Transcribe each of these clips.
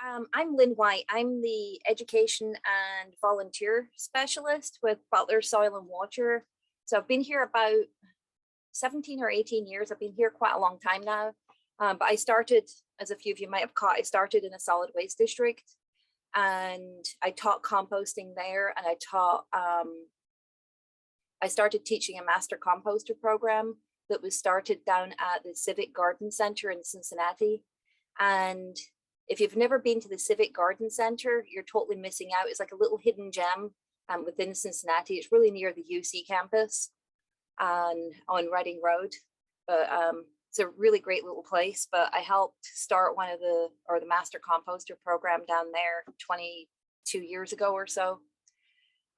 I'm Lynn White. I'm the education and volunteer specialist with Butler Soil and Water. So I've been here about 17 or 18 years. I've been here quite a long time now. But I started, as a few of you might have caught, I started in a solid waste district, and I taught composting there, and I started teaching a master composter program that was started down at the Civic Garden Center in Cincinnati. And if you've never been to the Civic Garden Center, you're totally missing out. It's like a little hidden gem within Cincinnati. It's really near the UC campus and on Reading Road. But it's a really great little place. But I helped start the master composter program down there 22 years ago or so.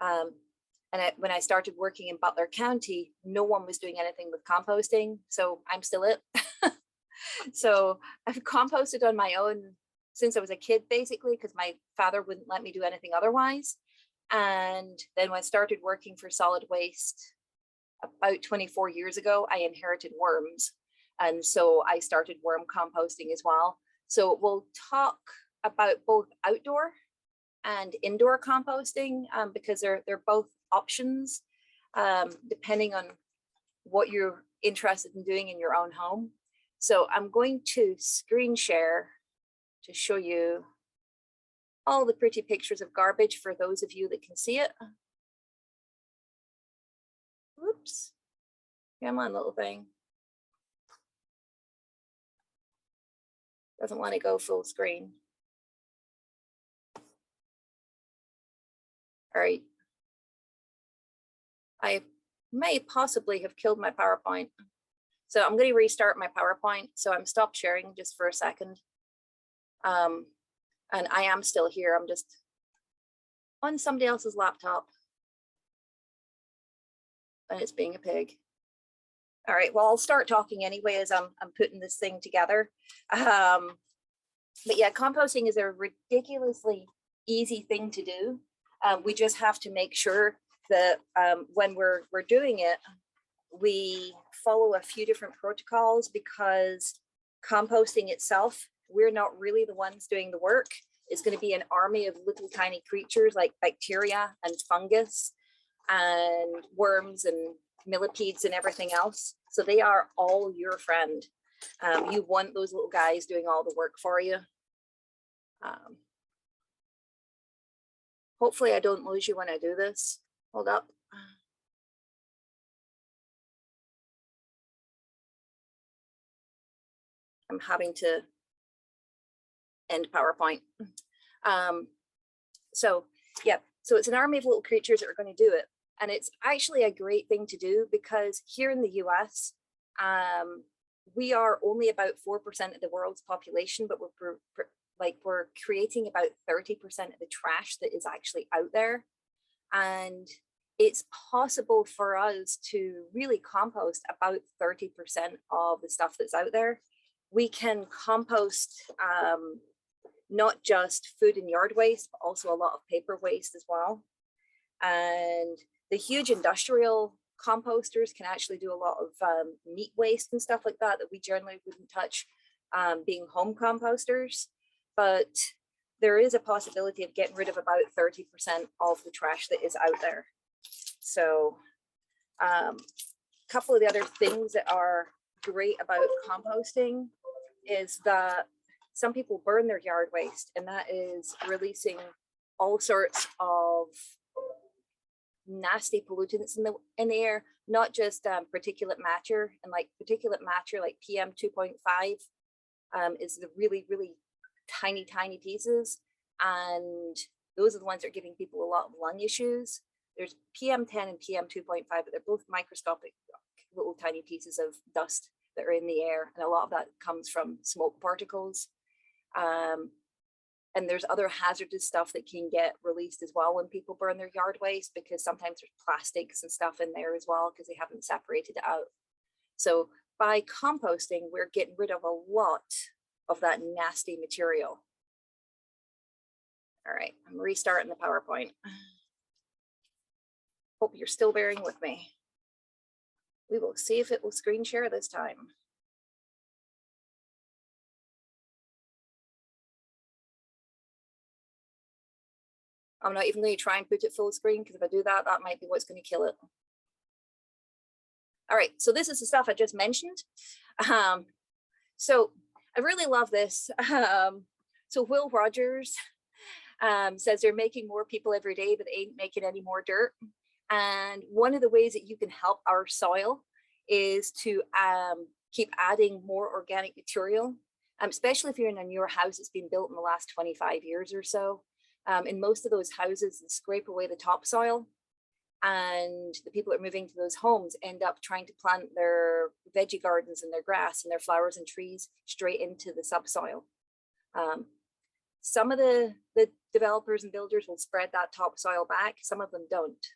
When I started working in Butler County, no one was doing anything with composting. So I'm still it. So I've composted on my own since I was a kid, basically, because my father wouldn't let me do anything otherwise. And then when I started working for solid waste about 24 years ago, I inherited worms. And so I started worm composting as well. So we'll talk about both outdoor and indoor composting because they're both options depending on what you're interested in doing in your own home. So I'm going to screen share to show you all the pretty pictures of garbage for those of you that can see it. Oops, come on, little thing. Doesn't want to go full screen. All right. I may possibly have killed my PowerPoint. So I'm going to restart my PowerPoint. So I'm stopped sharing just for a second. And I am still here. I'm just on somebody else's laptop. And it's being a pig. All right, well, I'll start talking anyway as I'm putting this thing together. But yeah, composting is a ridiculously easy thing to do. We just have to make sure that when we're doing it, we follow a few different protocols, because composting itself, we're not really the ones doing the work. It's going to be an army of little tiny creatures like bacteria and fungus and worms and millipedes and everything else. So they are all your friend. You want those little guys doing all the work for you. Hopefully I don't lose you when I do this. Hold up. I'm having to end PowerPoint. So yeah, so it's an army of little creatures that are going to do it. And it's actually a great thing to do, because here in the US, we are only about 4% of the world's population, but we're creating about 30% of the trash that is actually out there. And it's possible for us to really compost about 30% of the stuff that's out there. We can compost not just food and yard waste, but also a lot of paper waste as well. And the huge industrial composters can actually do a lot of meat waste and stuff like that we generally wouldn't touch being home composters. But there is a possibility of getting rid of about 30% of the trash that is out there. So a couple of the other things that are great about composting is that some people burn their yard waste, and that is releasing all sorts of nasty pollutants in the air, not just particulate matter. And like particulate matter, like PM 2.5 is the really tiny pieces, and those are the ones that are giving people a lot of lung issues. There's PM 10 and PM 2.5, but they're both microscopic little tiny pieces of dust that are in the air, and a lot of that comes from smoke particles. And there's other hazardous stuff that can get released as well when people burn their yard waste, because sometimes there's plastics and stuff in there as well because they haven't separated it out. So by composting, we're getting rid of a lot of that nasty material. All right, I'm restarting the PowerPoint. Hope you're still bearing with me. We will see if it will screen share this time. I'm not even going to try and put it full screen because if I do that, that might be what's going to kill it. All right, so this is the stuff I just mentioned. So I really love this. So Will Rogers says they're making more people every day, but they ain't making any more dirt. And one of the ways that you can help our soil is to keep adding more organic material, especially if you're in a newer house that's been built in the last 25 years or so. In most of those houses, they scrape away the topsoil, and the people that are moving to those homes end up trying to plant their veggie gardens and their grass and their flowers and trees straight into the subsoil. Some of the developers and builders will spread that topsoil back, some of them don't.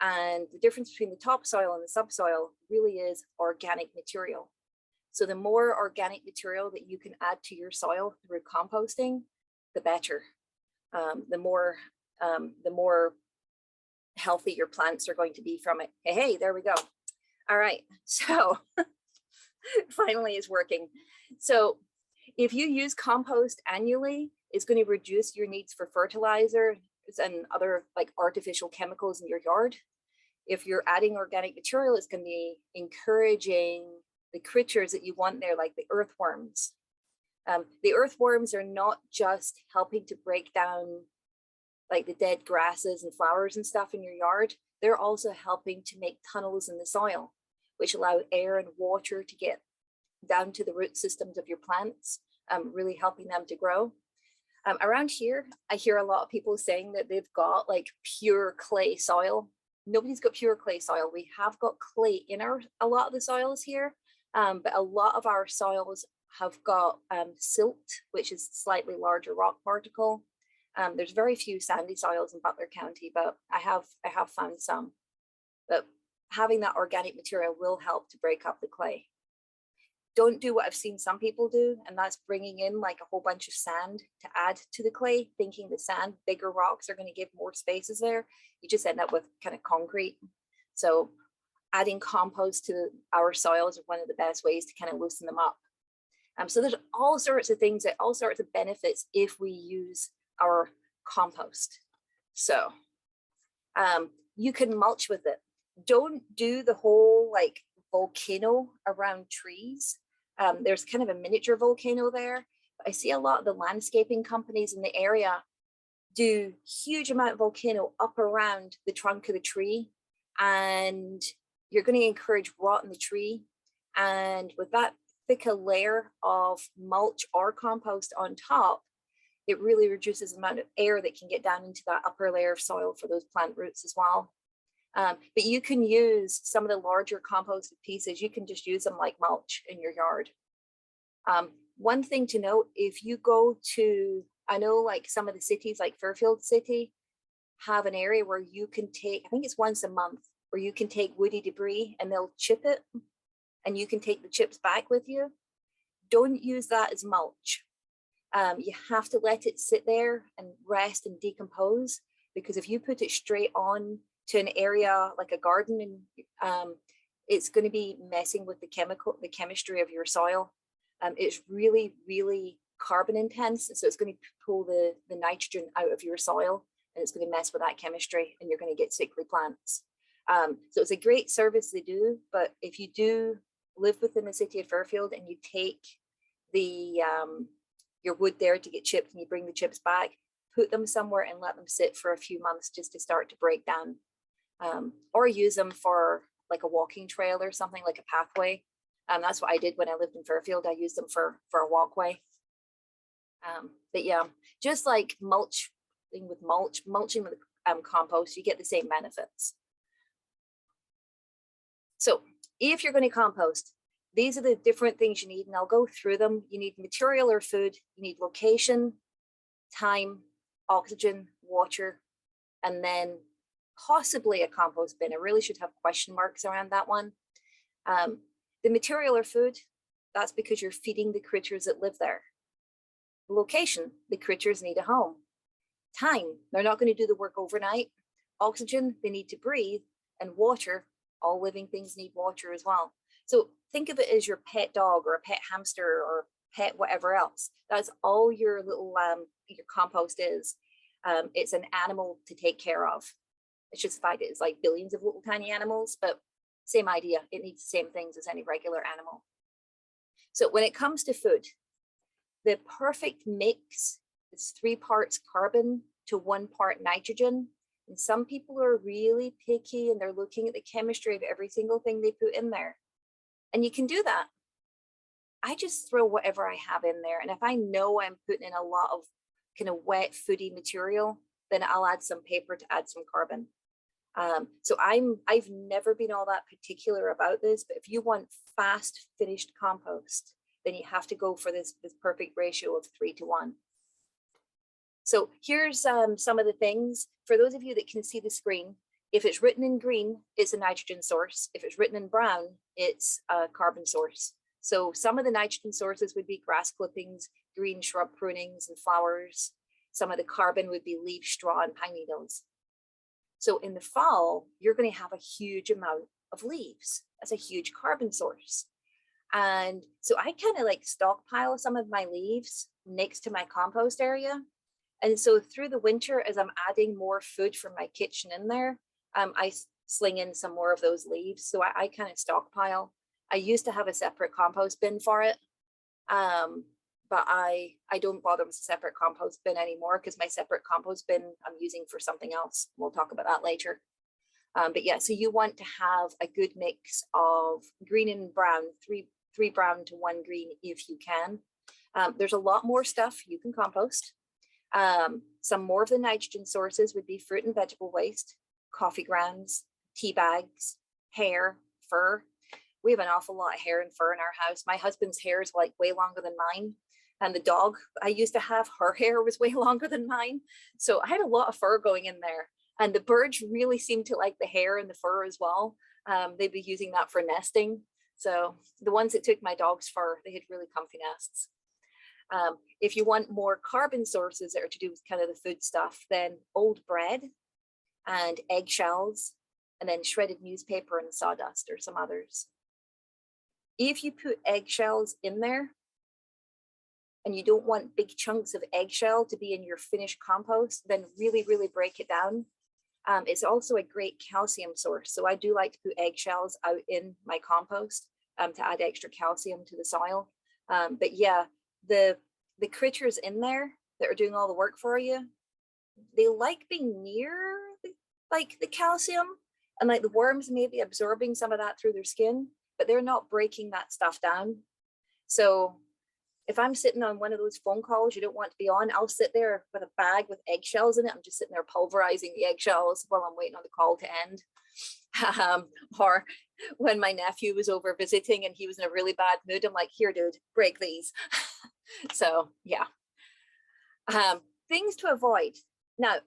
And the difference between the topsoil and the subsoil really is organic material. So the more organic material that you can add to your soil through composting, the better. The more healthy your plants are going to be from it. Hey, there we go. All right, so finally it's working. So if you use compost annually, it's going to reduce your needs for fertilizer and other like artificial chemicals in your yard. If you're adding organic material, it's going to be encouraging the creatures that you want there, like the earthworms. The earthworms are not just helping to break down like the dead grasses and flowers and stuff in your yard. They're also helping to make tunnels in the soil, which allow air and water to get down to the root systems of your plants, really helping them to grow. Around here, I hear a lot of people saying that they've got like pure clay soil. Nobody's got pure clay soil. We have got clay in a lot of the soils here, but a lot of our soils have got silt, which is slightly larger rock particle. There's very few sandy soils in Butler County, but I have found some. But having that organic material will help to break up the clay. Don't do what I've seen some people do, and that's bringing in like a whole bunch of sand to add to the clay, thinking the sand, bigger rocks are going to give more spaces there. You just end up with kind of concrete. So adding compost to our soils is one of the best ways to kind of loosen them up. So there's all sorts of things, all sorts of benefits if we use our compost. So you can mulch with it. Don't do the whole like volcano around trees. There's kind of a miniature volcano there. I see a lot of the landscaping companies in the area do huge amount of volcano up around the trunk of the tree, and you're going to encourage rot in the tree. And with that thicker layer of mulch or compost on top, it really reduces the amount of air that can get down into that upper layer of soil for those plant roots as well. But you can use some of the larger composted pieces. You can just use them like mulch in your yard. One thing to note, if you go to, I know like some of the cities like Fairfield City have an area where you can take, I think it's once a month, where you can take woody debris and they'll chip it and you can take the chips back with you. Don't use that as mulch. You have to let it sit there and rest and decompose, because if you put it straight on to an area like a garden, and it's going to be messing with the chemistry of your soil. It's really, really carbon intense, and so it's going to pull the nitrogen out of your soil, and it's going to mess with that chemistry, and you're going to get sickly plants. So it's a great service they do, but if you do live within the city of Fairfield and you take the your wood there to get chipped and you bring the chips back, put them somewhere and let them sit for a few months just to start to break down. Or use them for like a walking trail or something, like a pathway. That's what I did when I lived in Fairfield. I used them for a walkway. But yeah, just like mulching with compost, you get the same benefits. So if you're going to compost, these are the different things you need, and I'll go through them. You need material or food, you need location, time, oxygen, water, and then possibly a compost bin. I really should have question marks around that one. The material or food, that's because you're feeding the critters that live there. Location, the critters need a home. Time, they're not going to do the work overnight. Oxygen, they need to breathe. And water, all living things need water as well. So think of it as your pet dog or a pet hamster or pet whatever else. That's all your little your compost is. It's an animal to take care of. It's just the fact it's like billions of little tiny animals, but same idea. It needs the same things as any regular animal. So when it comes to food, the perfect mix is 3 parts carbon to 1 part nitrogen. And some people are really picky and they're looking at the chemistry of every single thing they put in there. And you can do that. I just throw whatever I have in there. And if I know I'm putting in a lot of kind of wet foody material, then I'll add some paper to add some carbon. So I've never been all that particular about this, but if you want fast finished compost, then you have to go for this perfect ratio of 3 to 1. So here's some of the things. For those of you that can see the screen, if it's written in green, it's a nitrogen source. If it's written in brown, it's a carbon source. So some of the nitrogen sources would be grass clippings, green shrub prunings and flowers. Some of the carbon would be leaf, straw, and pine needles. So in the fall, you're going to have a huge amount of leaves. That's a huge carbon source. And so I kind of like stockpile some of my leaves next to my compost area. And so through the winter, as I'm adding more food from my kitchen in there, I sling in some more of those leaves. So I kind of stockpile. I used to have a separate compost bin for it. But I don't bother with a separate compost bin anymore because my separate compost bin I'm using for something else. We'll talk about that later. But yeah, so you want to have a good mix of green and brown, three brown to 1 green if you can. There's a lot more stuff you can compost. Some more of the nitrogen sources would be fruit and vegetable waste, coffee grounds, tea bags, hair, fur. We have an awful lot of hair and fur in our house. My husband's hair is like way longer than mine. And the dog I used to have, her hair was way longer than mine. So I had a lot of fur going in there. And the birds really seem to like the hair and the fur as well. They'd be using that for nesting. So the ones that took my dog's fur, they had really comfy nests. If you want more carbon sources that are to do with kind of the food stuff, then old bread and eggshells, and then shredded newspaper and sawdust or some others. If you put eggshells in there and you don't want big chunks of eggshell to be in your finished compost, then really, really break it down. It's also a great calcium source. So I do like to put eggshells out in my compost to add extra calcium to the soil. But yeah, the critters in there that are doing all the work for you, they like being near the calcium, and like the worms may be absorbing some of that through their skin, but they're not breaking that stuff down. So if I'm sitting on one of those phone calls you don't want to be on, I'll sit there with a bag with eggshells in it. I'm just sitting there pulverizing the eggshells while I'm waiting on the call to end. Or when my nephew was over visiting and he was in a really bad mood, I'm like, here, dude, break these. So yeah. Things to avoid. Now,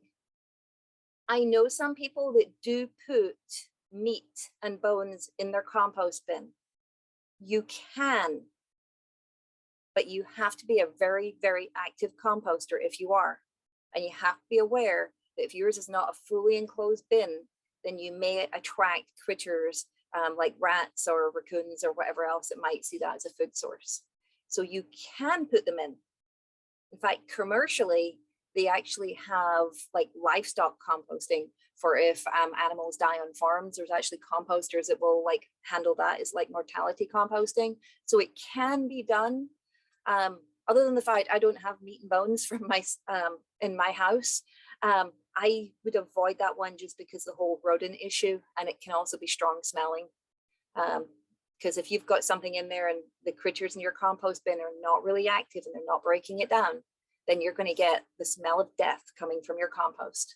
I know some people that do put meat and bones in their compost bin. You can, but you have to be a very, very active composter if you are. And you have to be aware that if yours is not a fully enclosed bin, then you may attract critters like rats or raccoons or whatever else that might see that as a food source. So you can put them in. In fact, commercially, they actually have like livestock composting for if animals die on farms. There's actually composters that will like handle that. It's like mortality composting. So it can be done. Other than the fact I don't have meat and bones from my in my house, I would avoid that one just because the whole rodent issue, and it can also be strong smelling. Because if you've got something in there and the critters in your compost bin are not really active and they're not breaking it down, then you're going to get the smell of death coming from your compost.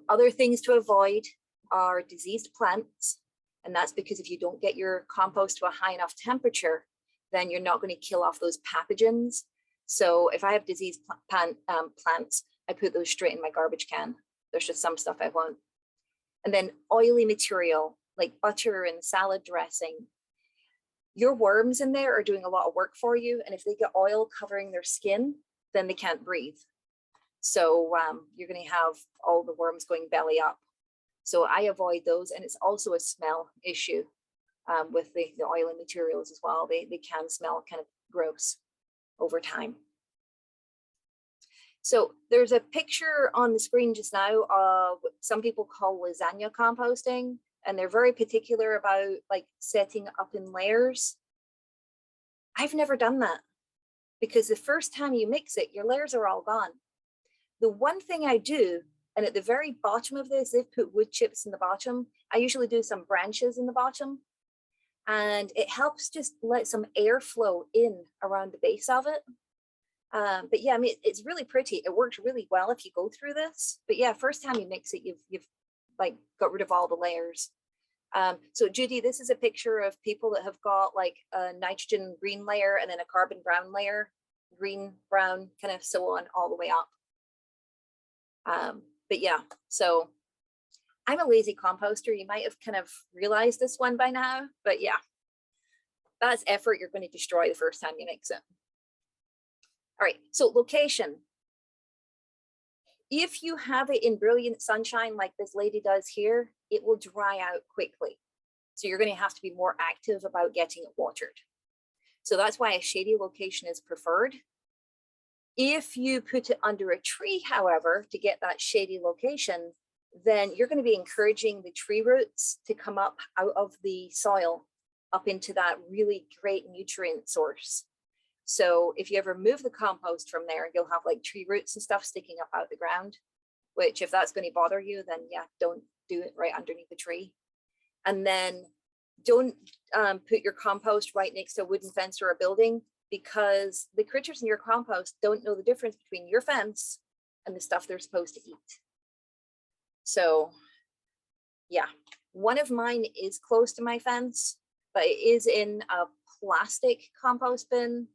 Other things to avoid are diseased plants. And that's because if you don't get your compost to a high enough temperature, then you're not going to kill off those pathogens. So if I have diseased plants, I put those straight in my garbage can. There's just some stuff I won't. And then oily material like butter and salad dressing. Your worms in there are doing a lot of work for you. And if they get oil covering their skin, then they can't breathe. So you're going to have all the worms going belly up. So I avoid those. And it's also a smell issue with the oily materials as well. They can smell kind of gross over time. So there's a picture on the screen just now of what some people call lasagna composting, and they're very particular about like setting up in layers. I've never done that because the first time you mix it, your layers are all gone. The one thing I do, and at the very bottom of this, they've put wood chips in the bottom. I usually do some branches in the bottom, and it helps just let some air flow in around the base of it. But yeah, I mean, it's really pretty. It works really well if you go through this. But yeah, first time you mix it, you've like got rid of all the layers. So Judy, this is a picture of people that have got like a nitrogen green layer and then a carbon brown layer, green, brown, kind of so on all the way up. But yeah, so I'm a lazy composter. You might have kind of realized this one by now, but yeah, that's effort you're going to destroy the first time you mix it. All right, so location. If you have it in brilliant sunshine like this lady does here, it will dry out quickly. So you're going to have to be more active about getting it watered. So that's why a shady location is preferred. If you put it under a tree, however, to get that shady location, then you're going to be encouraging the tree roots to come up out of the soil up into that really great nutrient source. So if you ever move the compost from there, you'll have like tree roots and stuff sticking up out the ground, which if that's going to bother you, then yeah, don't do it right underneath the tree. And then don't put your compost right next to a wooden fence or a building, because the critters in your compost don't know the difference between your fence and the stuff they're supposed to eat. So yeah, one of mine is close to my fence, but it is in a plastic compost bin.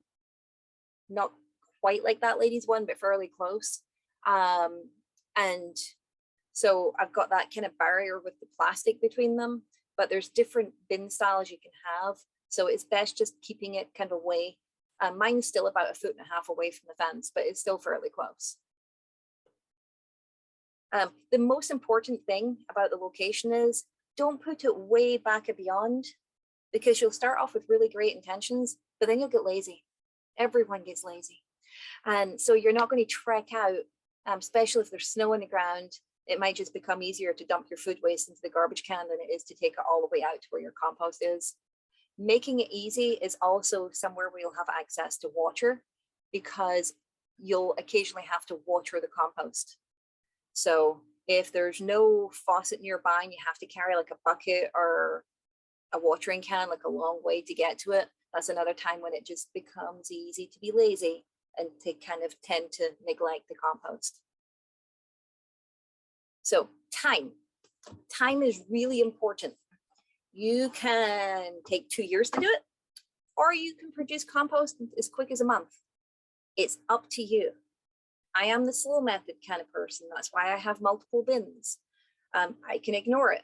Not quite like that lady's one, but fairly close. And so I've got that kind of barrier with the plastic between them, but there's different bin styles you can have. So it's best just keeping it kind of away. Mine's still about 1.5 feet away from the fence, but it's still fairly close. The most important thing about the location is don't put it way back and beyond, because you'll start off with really great intentions, but then you'll get lazy. Everyone gets lazy. And so you're not going to trek out, especially if there's snow on the ground. It might just become easier to dump your food waste into the garbage can than it is to take it all the way out to where your compost is. Making it easy is also somewhere where you'll have access to water, because you'll occasionally have to water the compost. So if there's no faucet nearby and you have to carry like a bucket or a watering can like a long way to get to it, that's another time when it just becomes easy to be lazy and to kind of tend to neglect the compost. So time is really important. You can take 2 years to do it, or you can produce compost as quick as a month. It's up to you. I am the slow method kind of person. That's why I have multiple bins. I can ignore it.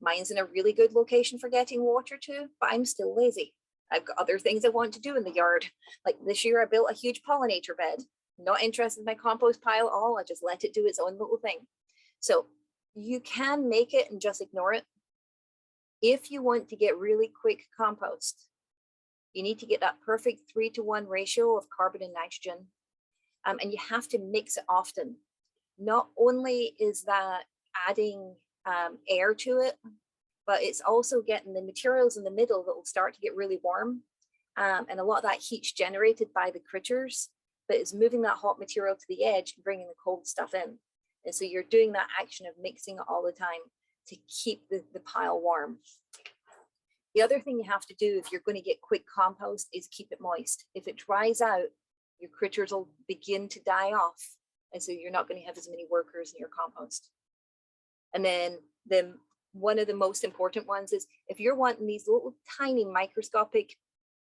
Mine's in a really good location for getting water to, but I'm still lazy. I've got other things I want to do in the yard. Like this year I built a huge pollinator bed. Not interested in my compost pile at all. I just let it do its own little thing. So you can make it and just ignore it. If you want to get really quick compost, you need to get that perfect 3-to-1 ratio of carbon and nitrogen. And you have to mix it often. Not only is that adding air to it, but it's also getting the materials in the middle that will start to get really warm. And a lot of that heat's generated by the critters, but it's moving that hot material to the edge and bringing the cold stuff in. And so you're doing that action of mixing it all the time to keep the pile warm. The other thing you have to do if you're going to get quick compost is keep it moist. If it dries out, your critters will begin to die off. And so you're not going to have as many workers in your compost. And then one of the most important ones is if you're wanting these little tiny microscopic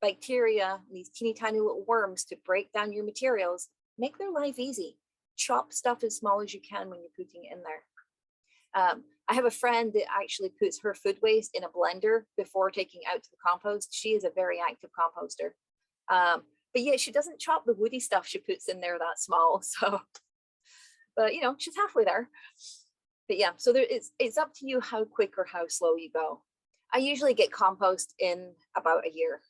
bacteria, these teeny tiny little worms to break down your materials, make their life easy. Chop stuff as small as you can when you're putting it in there. I have a friend that actually puts her food waste in a blender before taking it out to the compost. She is a very active composter. But yeah, she doesn't chop the woody stuff she puts in there that small. So, but you know, she's halfway there. But yeah, so it's up to you how quick or how slow you go. I usually get compost in about a year.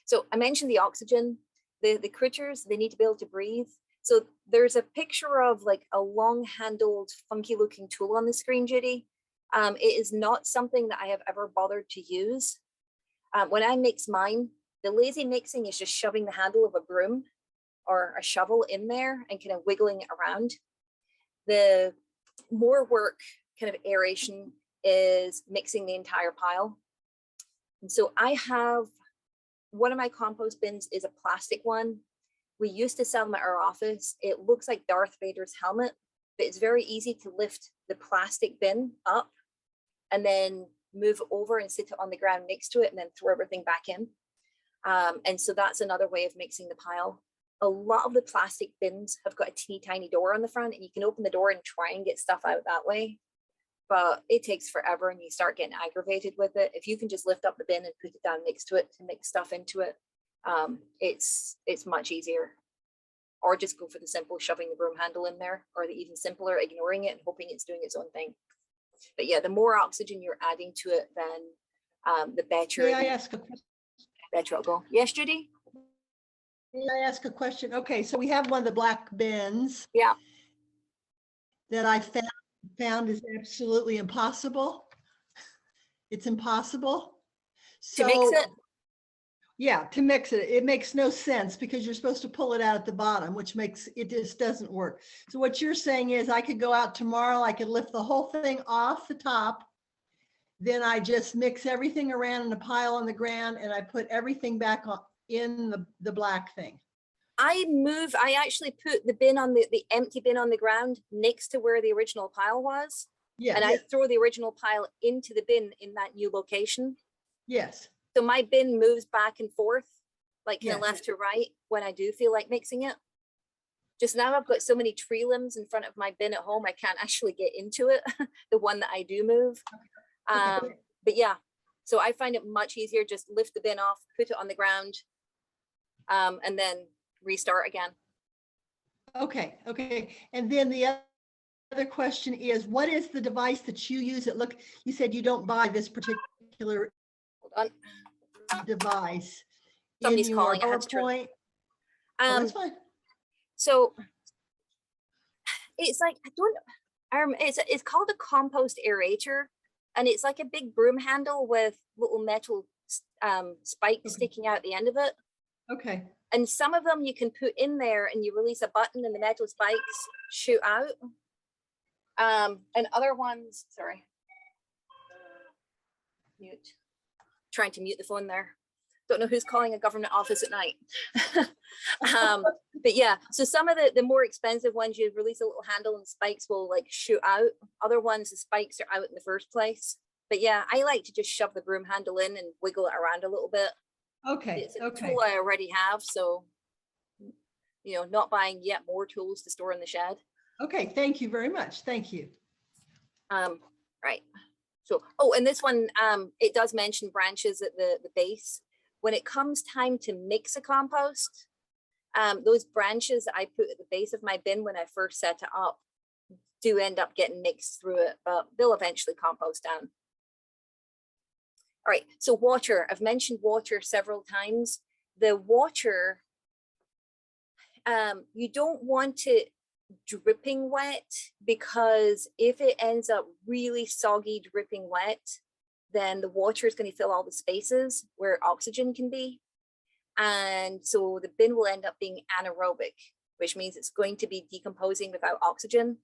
So I mentioned the oxygen. the critters, they need to be able to breathe. So there's a picture of like a long handled, funky looking tool on the screen, Judy. It is not something that I have ever bothered to use. When I mix mine, the lazy mixing is just shoving the handle of a broom or a shovel in there and kind of wiggling it around. The more work, kind of aeration, is mixing the entire pile. And so I have, one of my compost bins is a plastic one. We used to sell them at our office. It looks like Darth Vader's helmet, but it's very easy to lift the plastic bin up and then move over and sit it on the ground next to it and then throw everything back in. And so that's another way of mixing the pile. A lot of the plastic bins have got a teeny tiny door on the front, and you can open the door and try and get stuff out that way. But it takes forever and you start getting aggravated with it. If you can just lift up the bin and put it down next to it to mix stuff into it, it's much easier. Or just go for the simple shoving the broom handle in there, or the even simpler ignoring it and hoping it's doing its own thing. But yeah, the more oxygen you're adding to it, then the better. May I ask a question? Better it'll go. Yes, Judy? May I ask a question? Okay, so we have one of the black bins. Yeah. That I found is absolutely impossible. It's impossible. To mix it? Yeah, to mix it. It makes no sense because you're supposed to pull it out at the bottom, which makes it just doesn't work. So what you're saying is I could go out tomorrow, I could lift the whole thing off the top. Then I just mix everything around in a pile on the ground and I put everything back on in the black thing. I actually put the bin on the empty bin on the ground next to where the original pile was. Yeah. And I throw the original pile into the bin in that new location. Yes. So my bin moves back and forth, like kind of Yes. left to right when I do feel like mixing it. Just now I've got so many tree limbs in front of my bin at home, I can't actually get into it, the one that I do move. Okay. But yeah, so I find it much easier, just lift the bin off, put it on the ground, and then restart again. Okay. Okay. And then the other question is, what is the device that you use? You said you don't buy this particular Hold on. device. Somebody's in your calling. PowerPoint. That's fine. So it's like, it's called a compost aerator, and it's like a big broom handle with little metal spikes sticking out the end of it. Okay. And some of them you can put in there and you release a button and the metal spikes shoot out. And other ones, sorry. Mute. Trying to mute the phone there. Don't know who's calling a government office at night. But yeah, so some of the more expensive ones, you release a little handle and spikes will like shoot out. Other ones, the spikes are out in the first place. But yeah, I like to just shove the broom handle in and wiggle it around a little bit. Okay. It's a Okay. tool I already have, so not buying yet more tools to store in the shed. Okay. Thank you very much. Thank you. Right. So, oh, and this one, it does mention branches at the base. When it comes time to mix a compost, those branches that I put at the base of my bin when I first set it up do end up getting mixed through it, but they'll eventually compost down. All right, so water. I've mentioned water several times. The water, you don't want it dripping wet, because if it ends up really soggy, dripping wet, then the water is going to fill all the spaces where oxygen can be. And so the bin will end up being anaerobic, which means it's going to be decomposing without oxygen.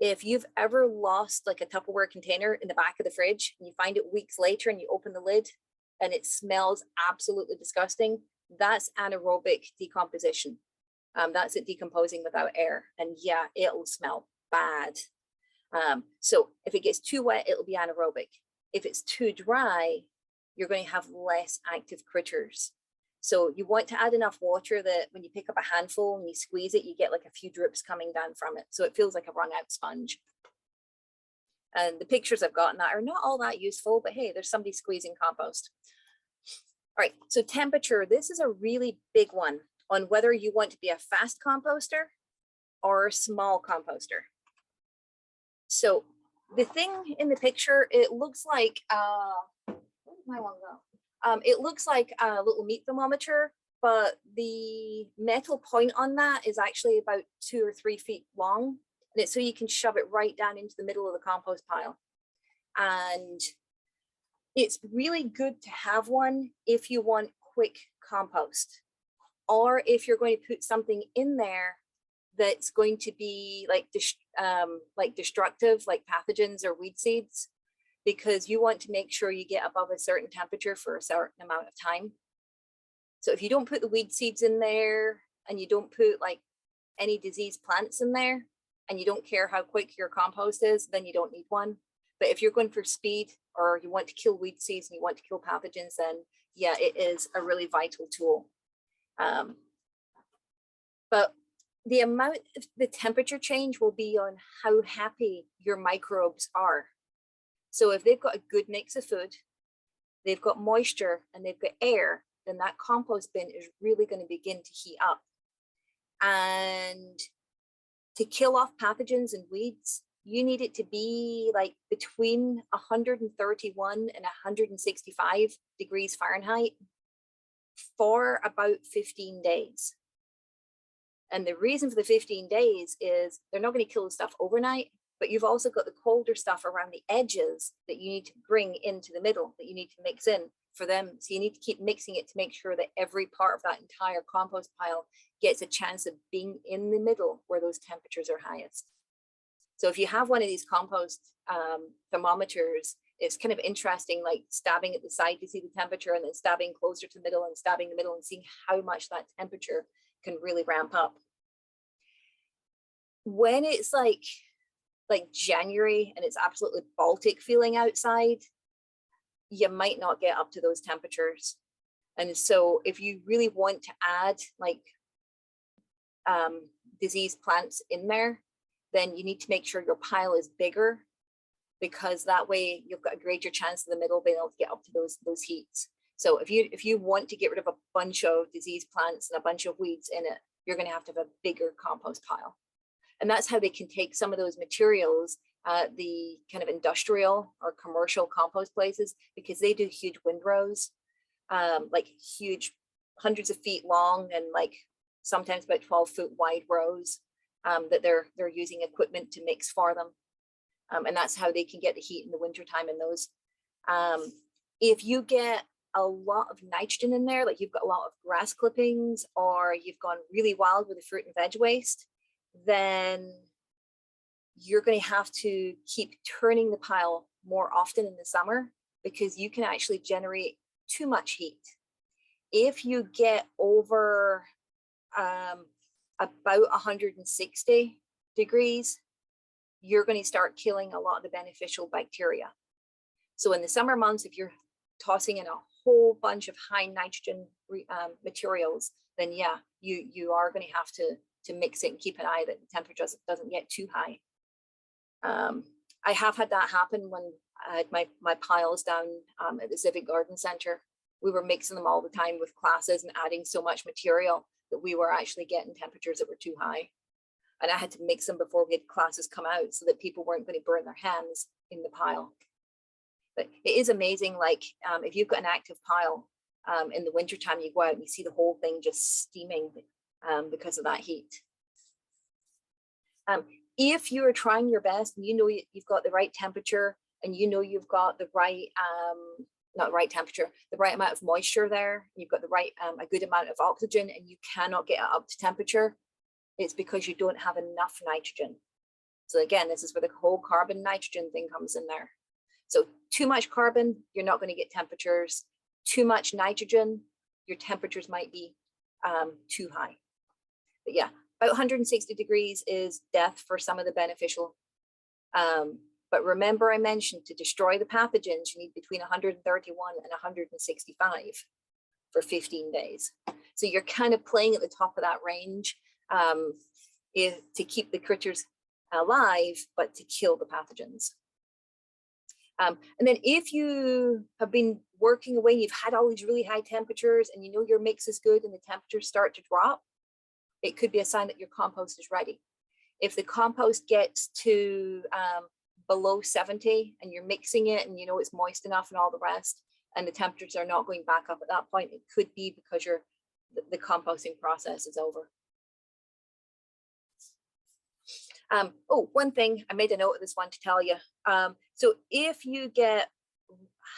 If you've ever lost like a Tupperware container in the back of the fridge and you find it weeks later and you open the lid and it smells absolutely disgusting, that's anaerobic decomposition. That's it decomposing without air. And yeah, it'll smell bad. So if it gets too wet, it'll be anaerobic. If it's too dry, you're going to have less active critters. So you want to add enough water that when you pick up a handful and you squeeze it, you get like a few drips coming down from it. So it feels like a wrung out sponge. And the pictures I've gotten that are not all that useful, but hey, there's somebody squeezing compost. All right, so temperature, this is a really big one on whether you want to be a fast composter or a small composter. So the thing in the picture, it looks like, where did my one go? It looks like a little meat thermometer but the metal point on that is actually about 2 or 3 feet long. And it's so you can shove it right down into the middle of the compost pile. And it's really good to have one if you want quick compost, or if you're going to put something in there that's going to be like destructive, like pathogens or weed seeds, because you want to make sure you get above a certain temperature for a certain amount of time. So if you don't put the weed seeds in there, and you don't put like any diseased plants in there, and you don't care how quick your compost is, then you don't need one. But if you're going for speed, or you want to kill weed seeds and you want to kill pathogens, then yeah, it is a really vital tool. But the amount of the temperature change will be on how happy your microbes are. So if they've got a good mix of food, they've got moisture, and they've got air, then that compost bin is really going to begin to heat up. And to kill off pathogens and weeds, you need it to be like between 131 and 165 degrees Fahrenheit for about 15 days. And the reason for the 15 days is they're not going to kill the stuff overnight, but you've also got the colder stuff around the edges that you need to bring into the middle, that you need to mix in for them. So you need to keep mixing it to make sure that every part of that entire compost pile gets a chance of being in the middle where those temperatures are highest. So if you have one of these compost thermometers, it's kind of interesting, like stabbing at the side to see the temperature, and then stabbing closer to the middle and stabbing the middle, and seeing how much that temperature can really ramp up. When it's like January and it's absolutely Baltic feeling outside, you might not get up to those temperatures. And so if you really want to add like diseased plants in there, then you need to make sure your pile is bigger, because that way you've got a greater chance in the middle being able to get up to those heats. So if you want to get rid of a bunch of diseased plants and a bunch of weeds in it, you're going to have a bigger compost pile. And that's how they can take some of those materials, the kind of industrial or commercial compost places, because they do huge windrows, like huge hundreds of feet long, and like sometimes about 12-foot wide rows that they're using equipment to mix for them. And that's how they can get the heat in the wintertime in those. If you get a lot of nitrogen in there, like you've got a lot of grass clippings, or you've gone really wild with the fruit and veg waste, then you're going to have to keep turning the pile more often in the summer, because you can actually generate too much heat. If you get over about 160 degrees, you're going to start killing a lot of the beneficial bacteria. So in the summer months, if you're tossing in a whole bunch of high nitrogen materials, then yeah, you are going to have to mix it and keep an eye that the temperature doesn't get too high. I have had that happen when I had my piles down at the Civic Garden Center. We were mixing them all the time with classes and adding so much material that we were actually getting temperatures that were too high. And I had to mix them before we had classes come out, so that people weren't going to burn their hands in the pile. But it is amazing, like if you've got an active pile in the wintertime, you go out and you see the whole thing just steaming because of that heat. If you're trying your best and you know you've got the right temperature, and you know you've got the right, not right temperature, the right amount of moisture there, you've got the right, a good amount of oxygen, and you cannot get it up to temperature, it's because you don't have enough nitrogen. So again, this is where the whole carbon nitrogen thing comes in there. So too much carbon, you're not going to get temperatures. Too much nitrogen, your temperatures might be too high. But yeah, about 160 degrees is death for some of the beneficial. But remember, I mentioned to destroy the pathogens, you need between 131 and 165 for 15 days. So you're kind of playing at the top of that range to keep the critters alive, but to kill the pathogens. And then if you have been working away, you've had all these really high temperatures, and you know your mix is good and the temperatures start to drop, it could be a sign that your compost is ready. If the compost gets to below 70 and you're mixing it and you know it's moist enough and all the rest, and the temperatures are not going back up at that point, it could be because the composting process is over. Oh, one thing, I made a note of this one to tell you. So if you get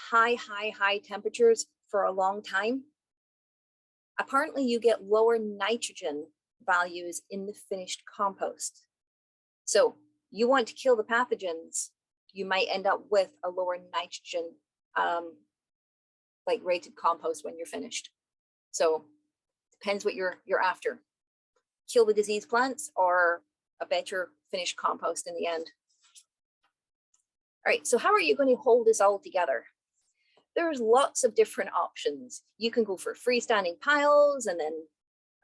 high temperatures for a long time, apparently you get lower nitrogen values in the finished compost. So you want to kill the pathogens, you might end up with a lower nitrogen like rated compost when you're finished. So depends what you're after. Kill the diseased plants or a better finished compost in the end. All right, so how are you going to hold this all together? There's lots of different options. You can go for freestanding piles, and then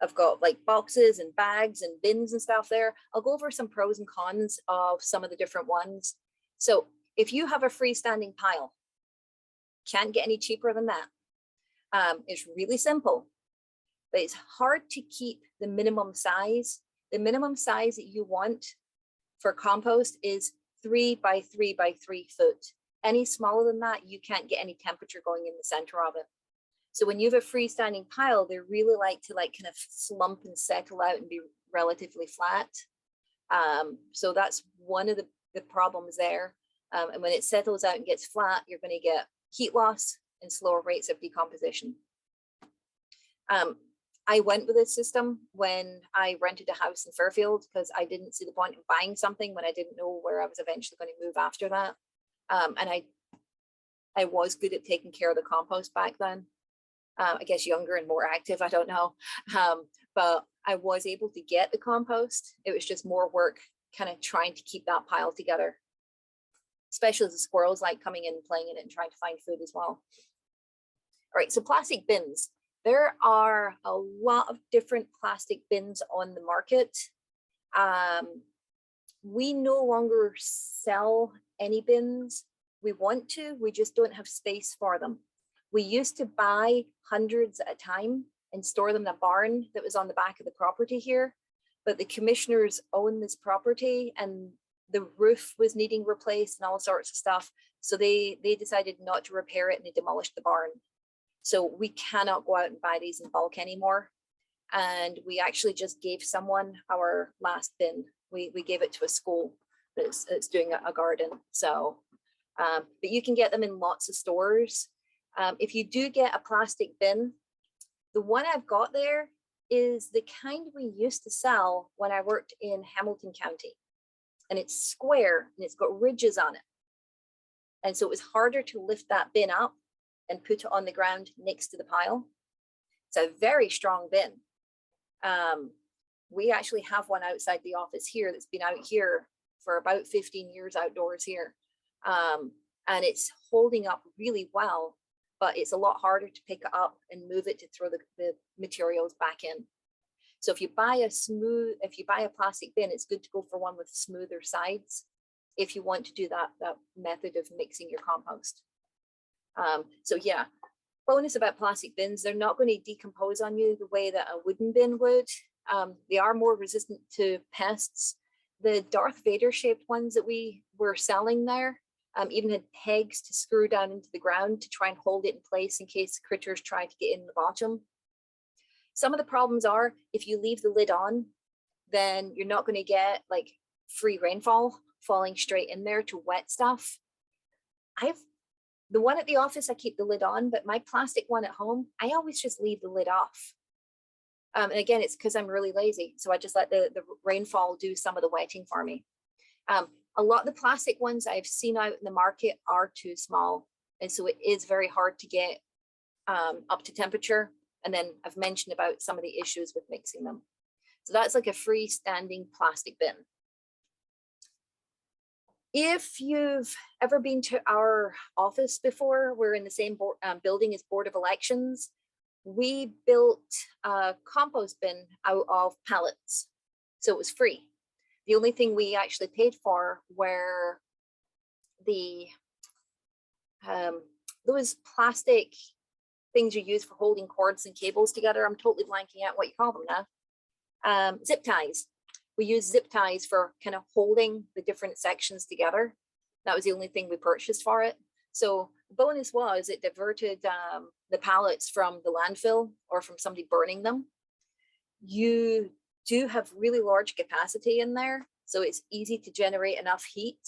I've got like boxes and bags and bins and stuff there. I'll go over some pros and cons of some of the different ones. So if you have a freestanding pile, can't get any cheaper than that. It's really simple, but it's hard to keep the minimum size. The minimum size that you want for compost is 3 by 3 by 3 foot. Any smaller than that, you can't get any temperature going in the center of it. So when you have a freestanding pile, they really like to kind of slump and settle out and be relatively flat. So that's one of the problems there. And when it settles out and gets flat, you're going to get heat loss and slower rates of decomposition. I went with this system when I rented a house in Fairfield because I didn't see the point in buying something when I didn't know where I was eventually going to move after that. And I was good at taking care of the compost back then. I guess younger and more active, I don't know. But I was able to get the compost. It was just more work kind of trying to keep that pile together, especially as the squirrels like coming in and playing in it and trying to find food as well. All right, so plastic bins. There are a lot of different plastic bins on the market. We no longer sell any bins. We want to, we just don't have space for them. We used to buy hundreds at a time and store them in a barn that was on the back of the property here, but the commissioners own this property and the roof was needing replaced and all sorts of stuff. So they decided not to repair it and they demolished the barn. So we cannot go out and buy these in bulk anymore. And we actually just gave someone our last bin. We gave it to a school that's doing a garden. So, but you can get them in lots of stores. If you do get a plastic bin, the one I've got there is the kind we used to sell when I worked in Hamilton County. And it's square and it's got ridges on it. And so it was harder to lift that bin up and put it on the ground next to the pile. It's a very strong bin. We actually have one outside the office here that's been out here for about 15 years outdoors here. And it's holding up really well, but it's a lot harder to pick it up and move it to throw the materials back in. So if you buy a plastic bin, it's good to go for one with smoother sides if you want to do that method of mixing your compost. So yeah, bonus about plastic bins, they're not going to decompose on you the way that a wooden bin would. They are more resistant to pests. The Darth Vader shaped ones that we were selling there even had pegs to screw down into the ground to try and hold it in place in case critters try to get in the bottom. Some of the problems are if you leave the lid on, then you're not going to get like free rainfall falling straight in there to wet stuff. The one at the office, I keep the lid on, but my plastic one at home, I always just leave the lid off. And again, it's because I'm really lazy. So I just let the rainfall do some of the wetting for me. A lot of the plastic ones I've seen out in the market are too small. And so it is very hard to get up to temperature. And then I've mentioned about some of the issues with mixing them. So that's like a freestanding plastic bin. If you've ever been to our office before, we're in the same building as Board of Elections. We built a compost bin out of pallets, so it was free. The only thing we actually paid for were the those plastic things you use for holding cords and cables together. I'm totally blanking out what you call them now. Zip ties. We use zip ties for kind of holding the different sections together. That was the only thing we purchased for it. So bonus was it diverted the pallets from the landfill or from somebody burning them. You do have really large capacity in there, so it's easy to generate enough heat.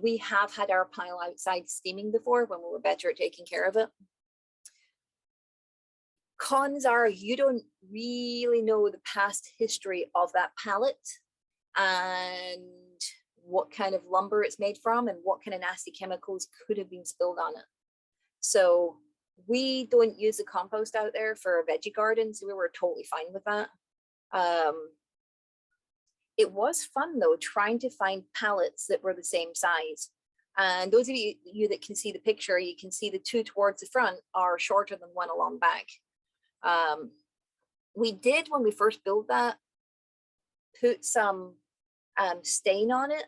We have had our pile outside steaming before when we were better at taking care of it. Cons are you don't really know the past history of that pallet and what kind of lumber it's made from and what kind of nasty chemicals could have been spilled on it. So we don't use the compost out there for veggie gardens. We were totally fine with that. It was fun though, trying to find pallets that were the same size. And those of you that can see the picture, you can see the two towards the front are shorter than one along back. We did, when we first built that, put some stain on it.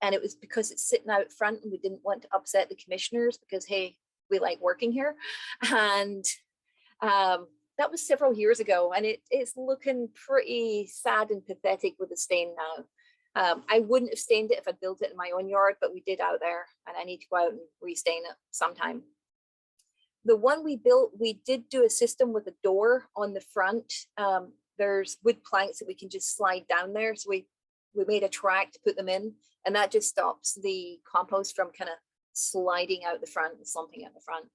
And it was because it's sitting out front and we didn't want to upset the commissioners because, hey, we like working here. And that was several years ago, and it's looking pretty sad and pathetic with the stain now. I wouldn't have stained it if I built it in my own yard, but we did out there, and I need to go out and restain it sometime. The one we built, we did do a system with a door on the front. There's wood planks that we can just slide down there. So we made a track to put them in, and that just stops the compost from kind of sliding out the front and slumping out the front.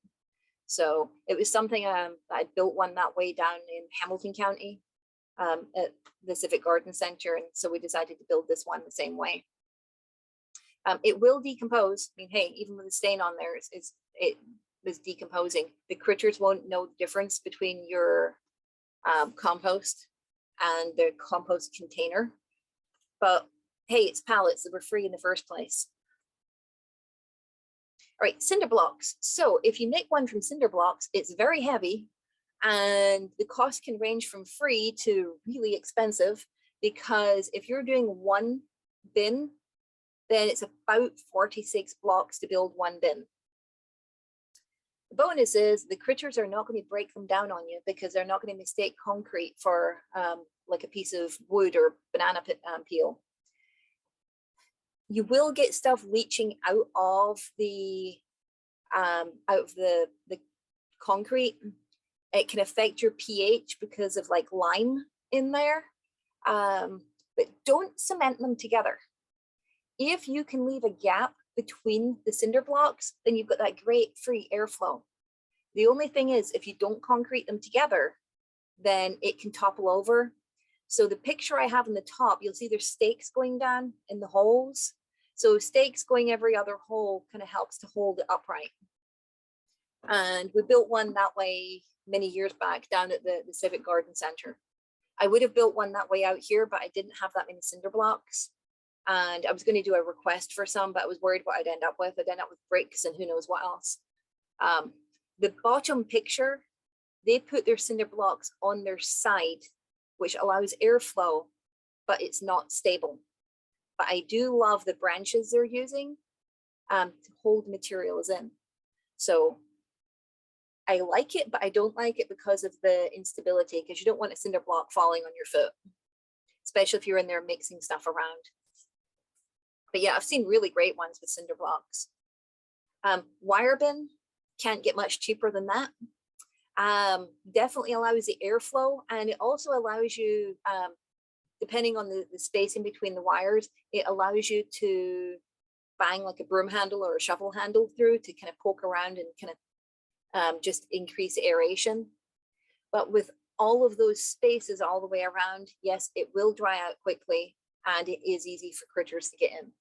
So it was something I built one that way down in Hamilton County at the Civic Garden Center. And so we decided to build this one the same way. It will decompose. I mean, hey, even with the stain on there, it was decomposing. The critters won't know the difference between your compost and the compost container. But hey, it's pallets that were free in the first place. All right, cinder blocks. So if you make one from cinder blocks, it's very heavy and the cost can range from free to really expensive, because if you're doing one bin, then it's about 46 blocks to build one bin. The bonus is the critters are not going to break them down on you because they're not going to mistake concrete for like a piece of wood or banana peel. You will get stuff leaching out of the concrete. It can affect your pH because of like lime in there, but don't cement them together. If you can leave a gap between the cinder blocks, then you've got that great free airflow. The only thing is, if you don't concrete them together, then it can topple over. So the picture I have in the top, you'll see there's stakes going down in the holes. So stakes going every other hole kind of helps to hold it upright. And we built one that way many years back down at the Civic Garden Center. I would have built one that way out here, but I didn't have that many cinder blocks. And I was going to do a request for some, but I was worried what I'd end up with. I'd end up with bricks and who knows what else. The bottom picture, they put their cinder blocks on their side, which allows airflow, but it's not stable. But I do love the branches they're using to hold materials in. So I like it, but I don't like it because of the instability, because you don't want a cinder block falling on your foot, especially if you're in there mixing stuff around. But yeah, I've seen really great ones with cinder blocks. Wire bin, can't get much cheaper than that. Definitely allows the airflow, and it also allows you, depending on the spacing between the wires, it allows you to bang like a broom handle or a shovel handle through to kind of poke around and kind of just increase aeration. But with all of those spaces all the way around, yes, it will dry out quickly and it is easy for critters to get in.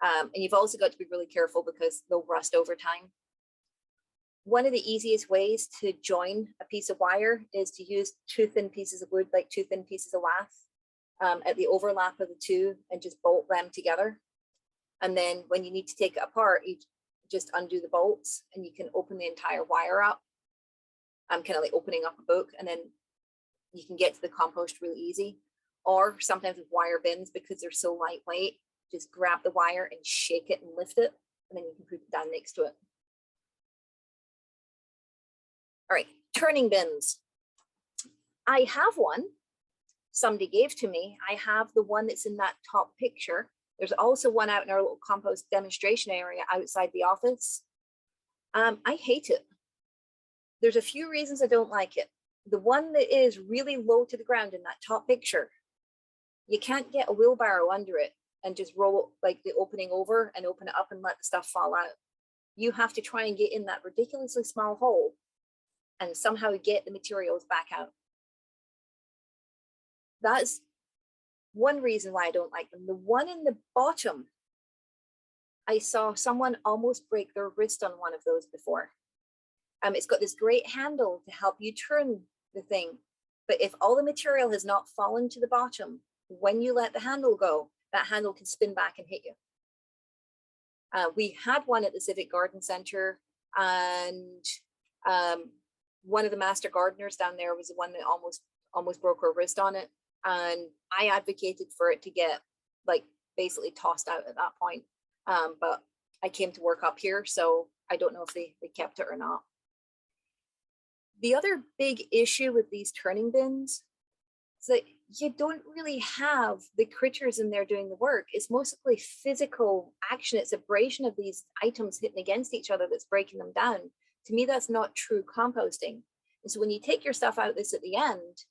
And you've also got to be really careful because they'll rust over time. One of the easiest ways to join a piece of wire is to use two thin pieces of wood, like two thin pieces of lath at the overlap of the two, and just bolt them together. And then when you need to take it apart, you just undo the bolts and you can open the entire wire up. I'm kind of like opening up a book, and then you can get to the compost really easy. Or sometimes with wire bins, because they're so lightweight, just grab the wire and shake it and lift it, and then you can put it down next to it. All right, turning bins. I have one somebody gave to me. I have the one that's in that top picture. There's also one out in our little compost demonstration area outside the office. I hate it. There's a few reasons I don't like it. The one that is really low to the ground in that top picture, you can't get a wheelbarrow under it and just roll like the opening over and open it up and let the stuff fall out. You have to try and get in that ridiculously small hole and somehow get the materials back out. That's one reason why I don't like them. The one in the bottom, I saw someone almost break their wrist on one of those before. It's got this great handle to help you turn the thing. But if all the material has not fallen to the bottom, when you let the handle go, that handle can spin back and hit you. We had one at the Civic Garden Center, and one of the master gardeners down there was the one that almost broke her wrist on it. And I advocated for it to get like basically tossed out at that point. But I came to work up here, so I don't know if they kept it or not. The other big issue with these turning bins is that you don't really have the critters in there doing the work. It's mostly physical action. It's abrasion of these items hitting against each other that's breaking them down. To me, that's not true composting. And so when you take your stuff out this at the end,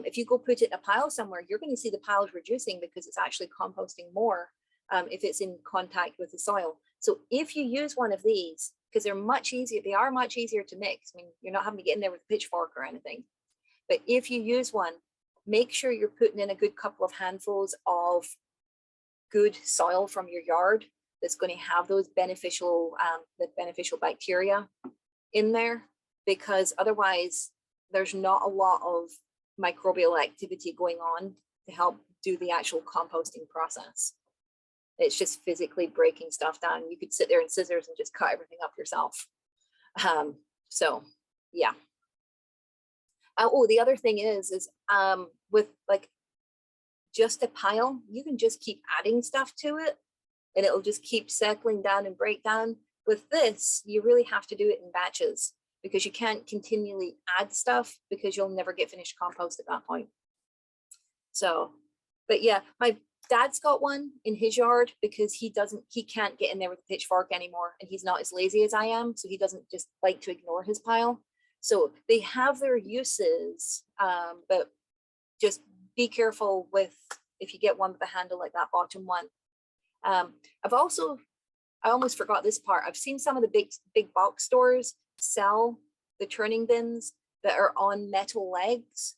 if you go put it in a pile somewhere, you're going to see the piles reducing because it's actually composting more if it's in contact with the soil. So if you use one of these, because they are much easier to mix. I mean, you're not having to get in there with a pitchfork or anything. But if you use one, make sure you're putting in a good couple of handfuls of good soil from your yard that's going to have those beneficial bacteria in there, because otherwise there's not a lot of microbial activity going on to help do the actual composting process. It's just physically breaking stuff down. You could sit there and scissors and just cut everything up yourself. So yeah. Oh, the other thing is with like just a pile, you can just keep adding stuff to it and it'll just keep settling down and break down. With this, you really have to do it in batches because you can't continually add stuff because you'll never get finished compost at that point. So, but yeah, my dad's got one in his yard because he can't get in there with a pitchfork anymore, and he's not as lazy as I am, so he doesn't just like to ignore his pile. So they have their uses, but just be careful with if you get one with a handle like that bottom one. I almost forgot this part. I've seen some of the big box stores sell the turning bins that are on metal legs.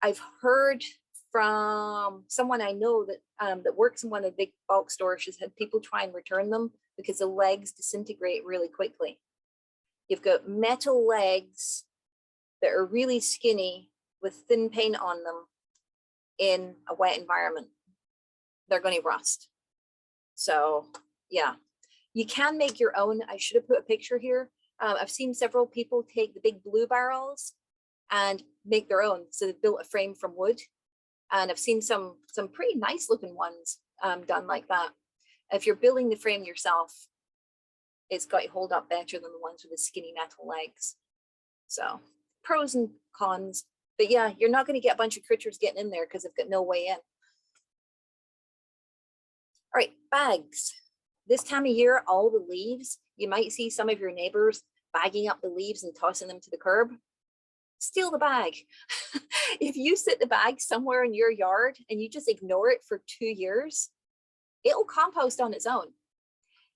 I've heard from someone I know that works in one of the big bulk stores, she's had people try and return them because the legs disintegrate really quickly. You've got metal legs that are really skinny with thin paint on them in a wet environment. They're going to rust. So yeah, you can make your own. I should have put a picture here. I've seen several people take the big blue barrels and make their own. So they built a frame from wood. And I've seen some pretty nice looking ones done like that. If you're building the frame yourself, it's got to hold up better than the ones with the skinny metal legs. So pros and cons. But yeah, you're not going to get a bunch of critters getting in there because they've got no way in. All right, bags. This time of year, all the leaves, you might see some of your neighbors bagging up the leaves and tossing them to the curb. Steal the bag. If you sit the bag somewhere in your yard and you just ignore it for 2 years, it'll compost on its own.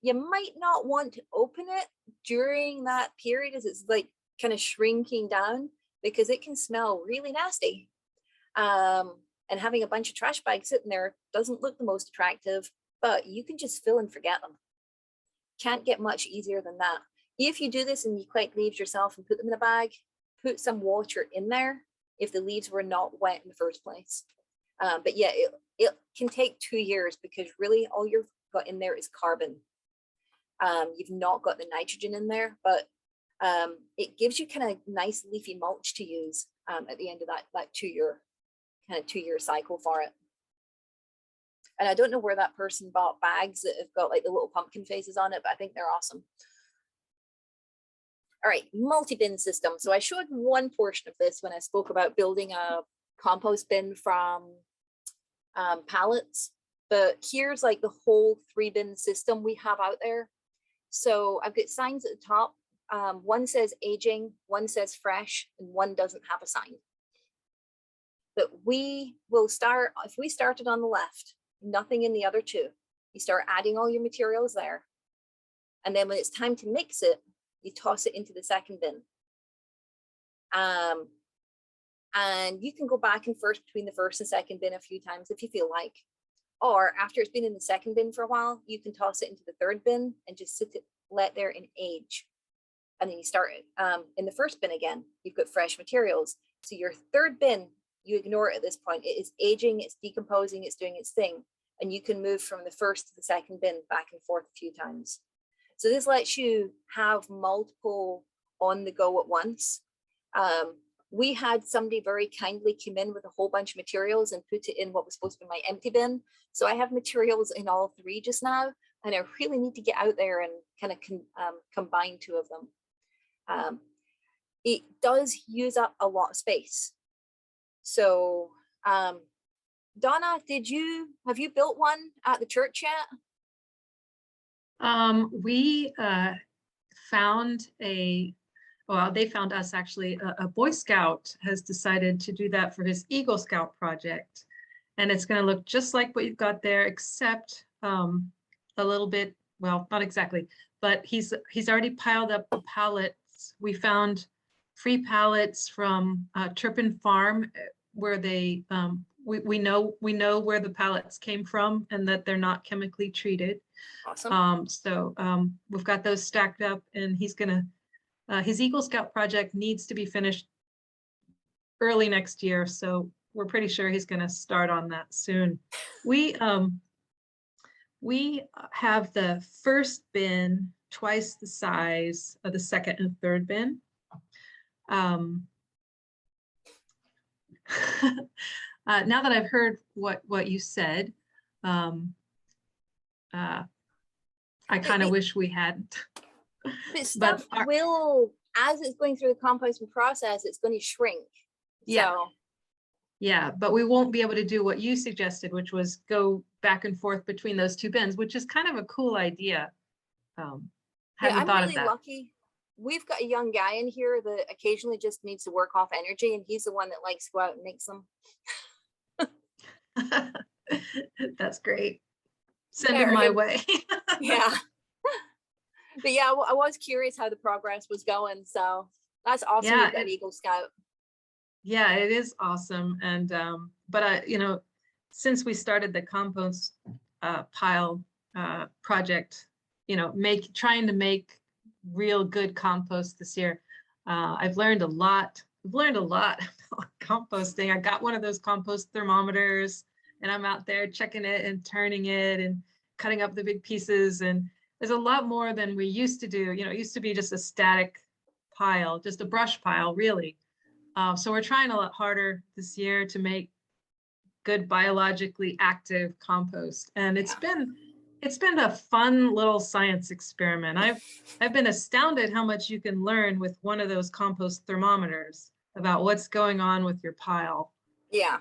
You might not want to open it during that period as it's like kind of shrinking down because it can smell really nasty. And having a bunch of trash bags sitting there doesn't look the most attractive, but you can just fill and forget them. Can't get much easier than that. If you do this and you collect leaves yourself and put them in a bag, put some water in there if the leaves were not wet in the first place. But yeah, it can take 2 years because really all you've got in there is carbon. You've not got the nitrogen in there, but it gives you kind of nice leafy mulch to use at the end of that 2 year cycle for it. And I don't know where that person bought bags that have got like the little pumpkin faces on it, but I think they're awesome. All right, multi-bin system. So I showed one portion of this when I spoke about building a compost bin from pallets, but here's like the whole 3-bin system we have out there. So I've got signs at the top. One says aging, one says fresh, and one doesn't have a sign. But we will start, if we started on the left, nothing in the other two, you start adding all your materials there. And then when it's time to mix it, you toss it into the second bin. And you can go back and forth between the first and second bin a few times if you feel like. Or after it's been in the second bin for a while, you can toss it into the third bin and just let there and age. And then you start in the first bin again, you've got fresh materials. So your third bin, you ignore it at this point. It is aging, it's decomposing, it's doing its thing. And you can move from the first to the second bin back and forth a few times. So this lets you have multiple on the go at once. We had somebody very kindly come in with a whole bunch of materials and put it in what was supposed to be my empty bin. So I have materials in all three just now, and I really need to get out there and kind of combine two of them. It does use up a lot of space. So Donna, have you built one at the church yet? We found they found us actually. A Boy Scout has decided to do that for his Eagle Scout project. And it's going to look just like what you've got there, except a little bit, well, not exactly, but he's already piled up the pallets. We found free pallets from Turpin Farm where they, we know where the pallets came from and that they're not chemically treated. Awesome. So we've got those stacked up, and he's gonna, his Eagle Scout project needs to be finished early next year. So we're pretty sure he's gonna start on that soon. We have the first bin twice the size of the second and third bin. Now that I've heard what you said, I kind of wish we hadn't. But stuff will, as it's going through the composting process, it's going to shrink. Yeah. So. Yeah, but we won't be able to do what you suggested, which was go back and forth between those two bins, which is kind of a cool idea. I'm really lucky. We've got a young guy in here that occasionally just needs to work off energy, and he's the one that likes to go out and mix them. That's great. Send him my way. Yeah. But yeah, I was curious how the progress was going. So that's awesome. Yeah, You've got Eagle Scout. Yeah, it is awesome. And but since we started the compost pile project, trying to make real good compost this year, I've learned a lot. I've learned a lot about composting. I got one of those compost thermometers, and I'm out there checking it and turning it and cutting up the big pieces. And there's a lot more than we used to do. It used to be just a static pile, just a brush pile, really. So we're trying a lot harder this year to make good biologically active compost, and it's been a fun little science experiment. I've been astounded how much you can learn with one of those compost thermometers about what's going on with your pile. Yeah.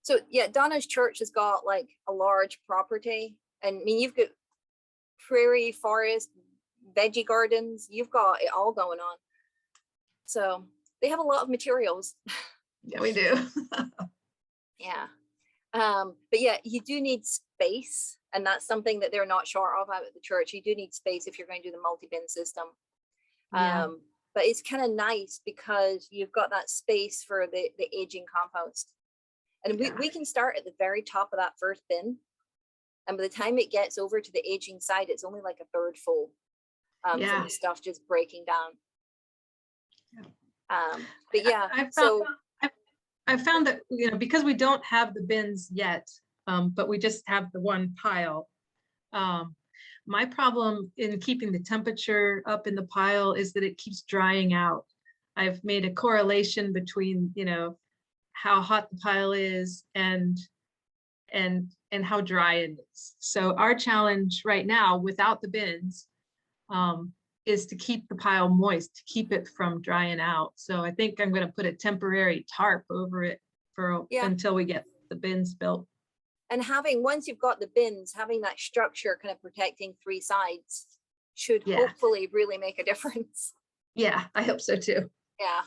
So yeah, Donna's church has got like a large property, and I mean, you've got prairie, forest, veggie gardens, you've got it all going on. So they have a lot of materials. Yeah, we do. Yeah. But yeah, you do need space, and that's something that they're not short of out at the church. You do need space if you're going to do the multi-bin system. Yeah. But it's kind of nice because you've got that space for the aging compost. And we can start at the very top of that first bin. And by the time it gets over to the aging side, it's only like a third full from the stuff just breaking down. But yeah, I found that, because we don't have the bins yet, but we just have the one pile. My problem in keeping the temperature up in the pile is that it keeps drying out. I've made a correlation between, how hot the pile is and how dry it is. So our challenge right now, without the bins, is to keep the pile moist, to keep it from drying out. So I think I'm going to put a temporary tarp over it until we get the bins built. And once you've got the bins, having that structure kind of protecting three sides should hopefully really make a difference. Yeah, I hope so too. Yeah.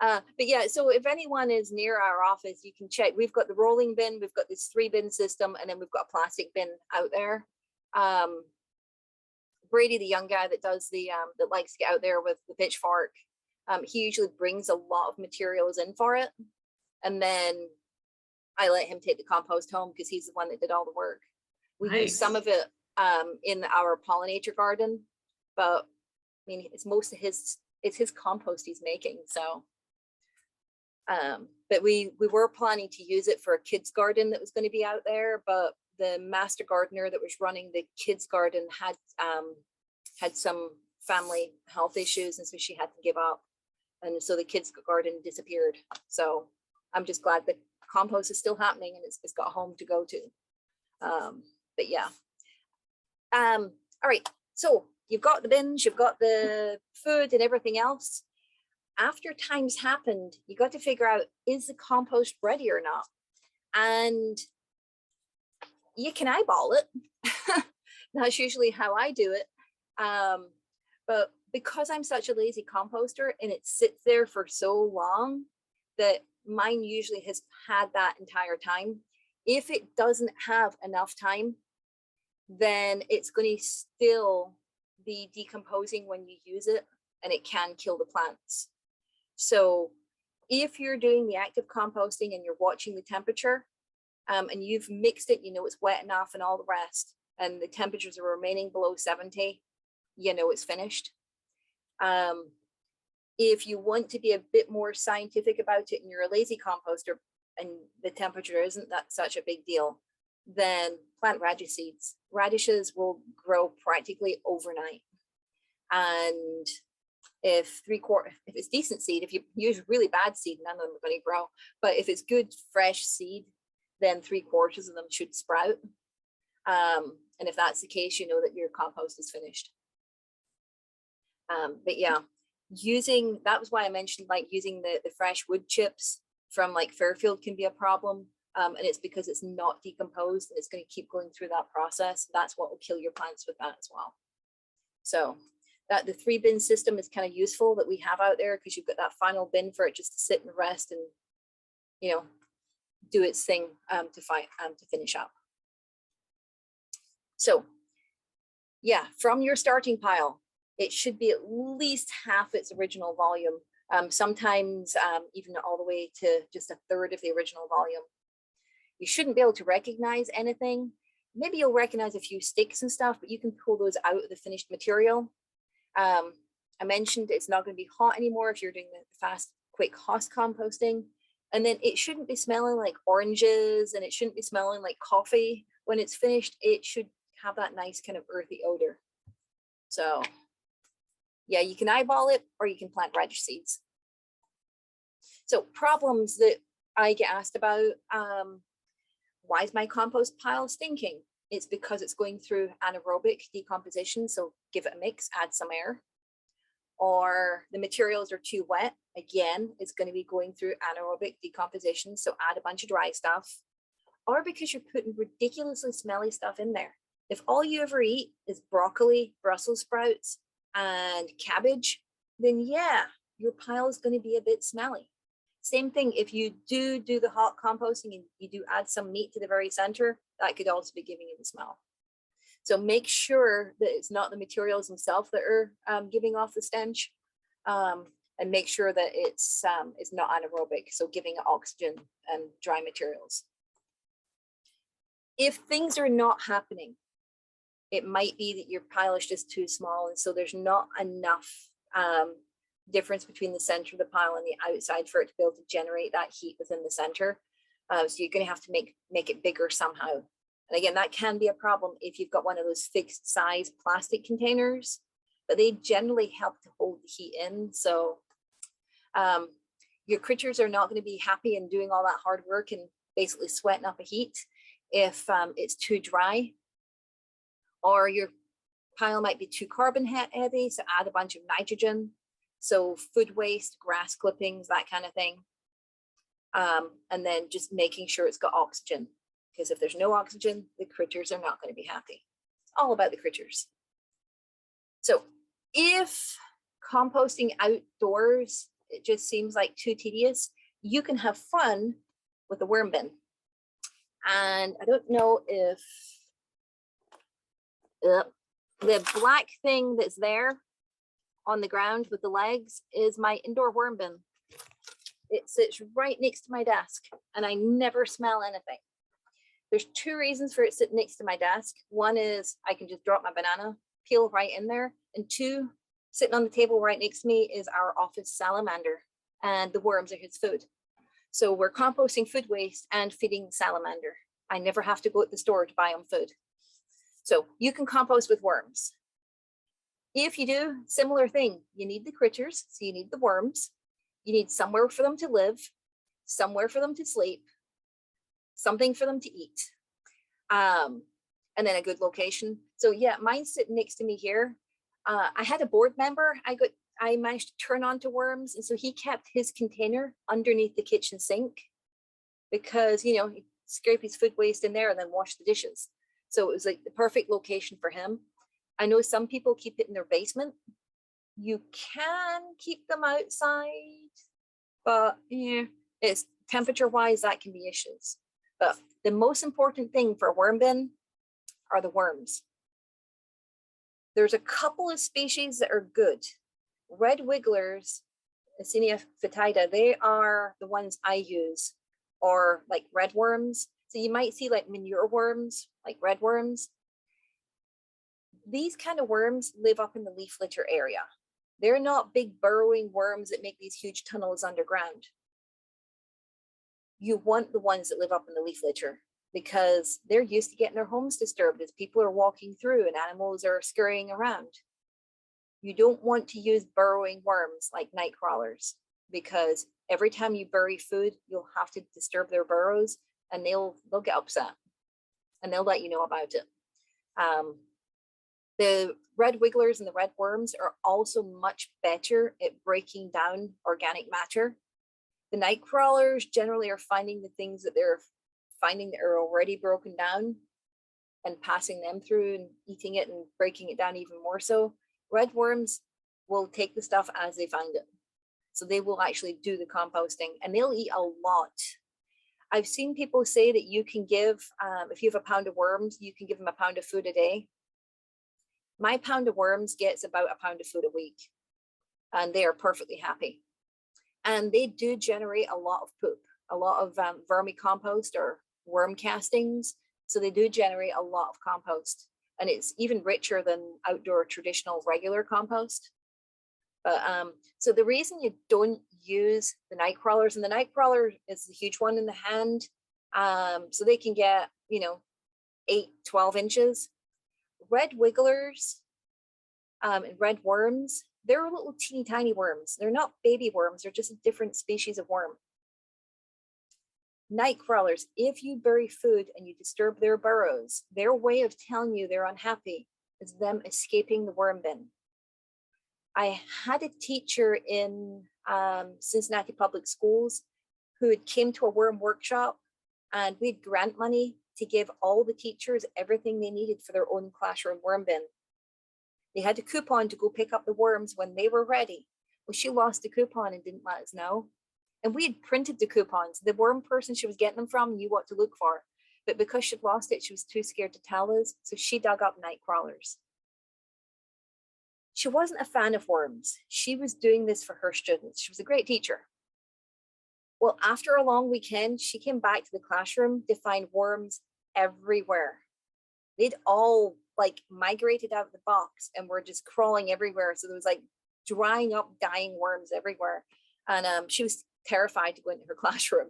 But yeah, so if anyone is near our office, you can check. We've got the rolling bin, we've got this 3-bin system, and then we've got a plastic bin out there. Brady, the young guy that does that likes to get out there with the pitchfork, he usually brings a lot of materials in for it. And then I let him take the compost home because he's the one that did all the work. We use some of it in our pollinator garden, but I mean, it's his compost he's making. So, but we were planning to use it for a kid's garden that was going to be out there, but the master gardener that was running the kids garden had some family health issues, and so she had to give up, and so the kids garden disappeared. So I'm just glad the compost is still happening and it's got a home to go to. But yeah. All right, so you've got the bins, you've got the food and everything else. After time's happened, you got to figure out, is the compost ready or not? And you can eyeball it. That's usually how I do it. But because I'm such a lazy composter and it sits there for so long, that mine usually has had that entire time. If it doesn't have enough time, then it's going to still be decomposing when you use it, and it can kill the plants. So if you're doing the active composting and you're watching the temperature, and you've mixed it, you know it's wet enough and all the rest, and the temperatures are remaining below 70, you know it's finished. If you want to be a bit more scientific about it and you're a lazy composter and the temperature isn't that such a big deal, then plant radish seeds. Radishes will grow practically overnight. And if it's decent seed, if you use really bad seed, none of them are going to grow. But if it's good fresh seed, then 3/4 of them should sprout. And if that's the case, you know that your compost is finished. But yeah, that was why I mentioned like using the fresh wood chips from like Fairfield can be a problem. And it's because it's not decomposed and it's going to keep going through that process. That's what will kill your plants with that as well. So that the 3-bin system is kind of useful that we have out there, because you've got that final bin for it just to sit and rest and, you know, do its thing to finish up. So yeah, from your starting pile, it should be at least half its original volume. Sometimes even all the way to just 1/3 of the original volume. You shouldn't be able to recognize anything. Maybe you'll recognize a few sticks and stuff, but you can pull those out of the finished material. I mentioned it's not going to be hot anymore if you're doing the fast, quick host composting. And then it shouldn't be smelling like oranges, and it shouldn't be smelling like coffee. When it's finished, it should have that nice kind of earthy odor. So yeah, you can eyeball it or you can plant radish seeds. So problems that I get asked about, why is my compost pile stinking? It's because it's going through anaerobic decomposition. So give it a mix, add some air. Or the materials are too wet. Again, it's going to be going through anaerobic decomposition. So add a bunch of dry stuff. Or because you're putting ridiculously smelly stuff in there. If all you ever eat is broccoli, Brussels sprouts, and cabbage, then yeah, your pile is going to be a bit smelly. Same thing if you do the hot composting and you do add some meat to the very center, that could also be giving you the smell. So make sure that it's not the materials themselves that are giving off the stench, and make sure that it's not anaerobic, so giving it oxygen and dry materials. If things are not happening, it might be that your pile is just too small, and so there's not enough difference between the center of the pile and the outside for it to be able to generate that heat within the center. So you're going to have to make it bigger somehow. And again, that can be a problem if you've got one of those fixed size plastic containers, but they generally help to hold the heat in. So your critters are not going to be happy and doing all that hard work and basically sweating up a heat if it's too dry. Or your pile might be too carbon heavy, so add a bunch of nitrogen. So food waste, grass clippings, that kind of thing. And then just making sure it's got oxygen, because if there's no oxygen, the critters are not going to be happy. It's all about the critters. So if composting outdoors, it just seems like too tedious, you can have fun with a worm bin. And I don't know if the black thing that's there on the ground with the legs is my indoor worm bin. It sits right next to my desk and I never smell anything. There's two reasons for it sitting next to my desk. One is I can just drop my banana peel right in there. And two, sitting on the table right next to me is our office salamander, and the worms are his food. So we're composting food waste and feeding the salamander. I never have to go to the store to buy them food. So you can compost with worms. If you do, similar thing, you need the critters, so you need the worms. You need somewhere for them to live, somewhere for them to sleep, something for them to eat, and then a good location. So yeah, mine's sitting next to me here. I had a board member I managed to turn on to worms, and so he kept his container underneath the kitchen sink because, you know, he'd scrape his food waste in there and then wash the dishes. So it was like the perfect location for him. I know some people keep it in their basement. You can keep them outside, but yeah, it's temperature wise, that can be issues. But the most important thing for a worm bin are the worms. There's a couple of species that are good. Red wigglers, Lasagna fetida, they are the ones I use, or like red worms. So you might see like manure worms, like red worms. These kind of worms live up in the leaf litter area. They're not big burrowing worms that make these huge tunnels underground. You want the ones that live up in the leaf litter because they're used to getting their homes disturbed as people are walking through and animals are scurrying around. You don't want to use burrowing worms like night crawlers, because every time you bury food, you'll have to disturb their burrows and they'll get upset and they'll let you know about it. The red wigglers and the red worms are also much better at breaking down organic matter. The night crawlers generally are finding the things that they're finding that are already broken down and passing them through and eating it and breaking it down even more so. Red worms will take the stuff as they find it. So they will actually do the composting and they'll eat a lot. I've seen people say that you can give, if you have a pound of worms, you can give them a pound of food a day. My pound of worms gets about a pound of food a week and they are perfectly happy. And they do generate a lot of poop, a lot of vermicompost or worm castings. So they do generate a lot of compost, and it's even richer than outdoor traditional regular compost. But so the reason you don't use the night crawlers, and the night crawler is the huge one in the hand, so they can get, you know, 8-12 inches. Red wigglers and red worms, they're little teeny tiny worms. They're not baby worms, they're just a different species of worm. Night crawlers, if you bury food and you disturb their burrows, their way of telling you they're unhappy is them escaping the worm bin. I had a teacher in Cincinnati Public Schools who had came to a worm workshop, and we had grant money to give all the teachers everything they needed for their own classroom worm bin. They had a coupon to go pick up the worms when they were ready. Well, she lost the coupon and didn't let us know. And we had printed the coupons. The worm person she was getting them from knew what to look for. But because she'd lost it, she was too scared to tell us. So she dug up night crawlers. She wasn't a fan of worms. She was doing this for her students. She was a great teacher. Well, after a long weekend, she came back to the classroom to find worms everywhere. They'd all like migrated out of the box and were just crawling everywhere. So there was like drying up, dying worms everywhere. And she was terrified to go into her classroom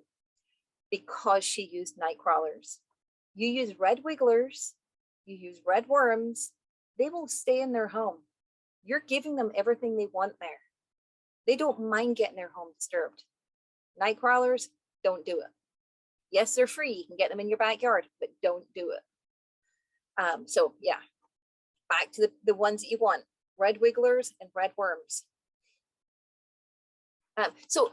because she used night crawlers. You use red wigglers, you use red worms, they will stay in their home. You're giving them everything they want there. They don't mind getting their home disturbed. Night crawlers, don't do it. Yes, they're free. You can get them in your backyard, but don't do it. So yeah, back to the ones that you want, red wigglers and red worms. So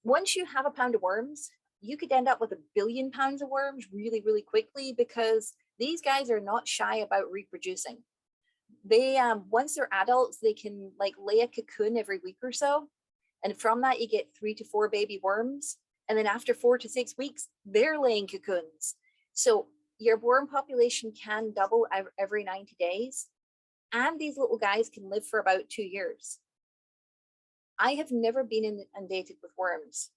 once you have a pound of worms, you could end up with 1 billion pounds of worms really, really quickly, because these guys are not shy about reproducing. They, once they're adults, they can like lay a cocoon every week or so. And from that, you get 3 to 4 baby worms. And then after 4 to 6 weeks, they're laying cocoons. So your worm population can double every 90 days. And these little guys can live for about 2 years. I have never been inundated with worms,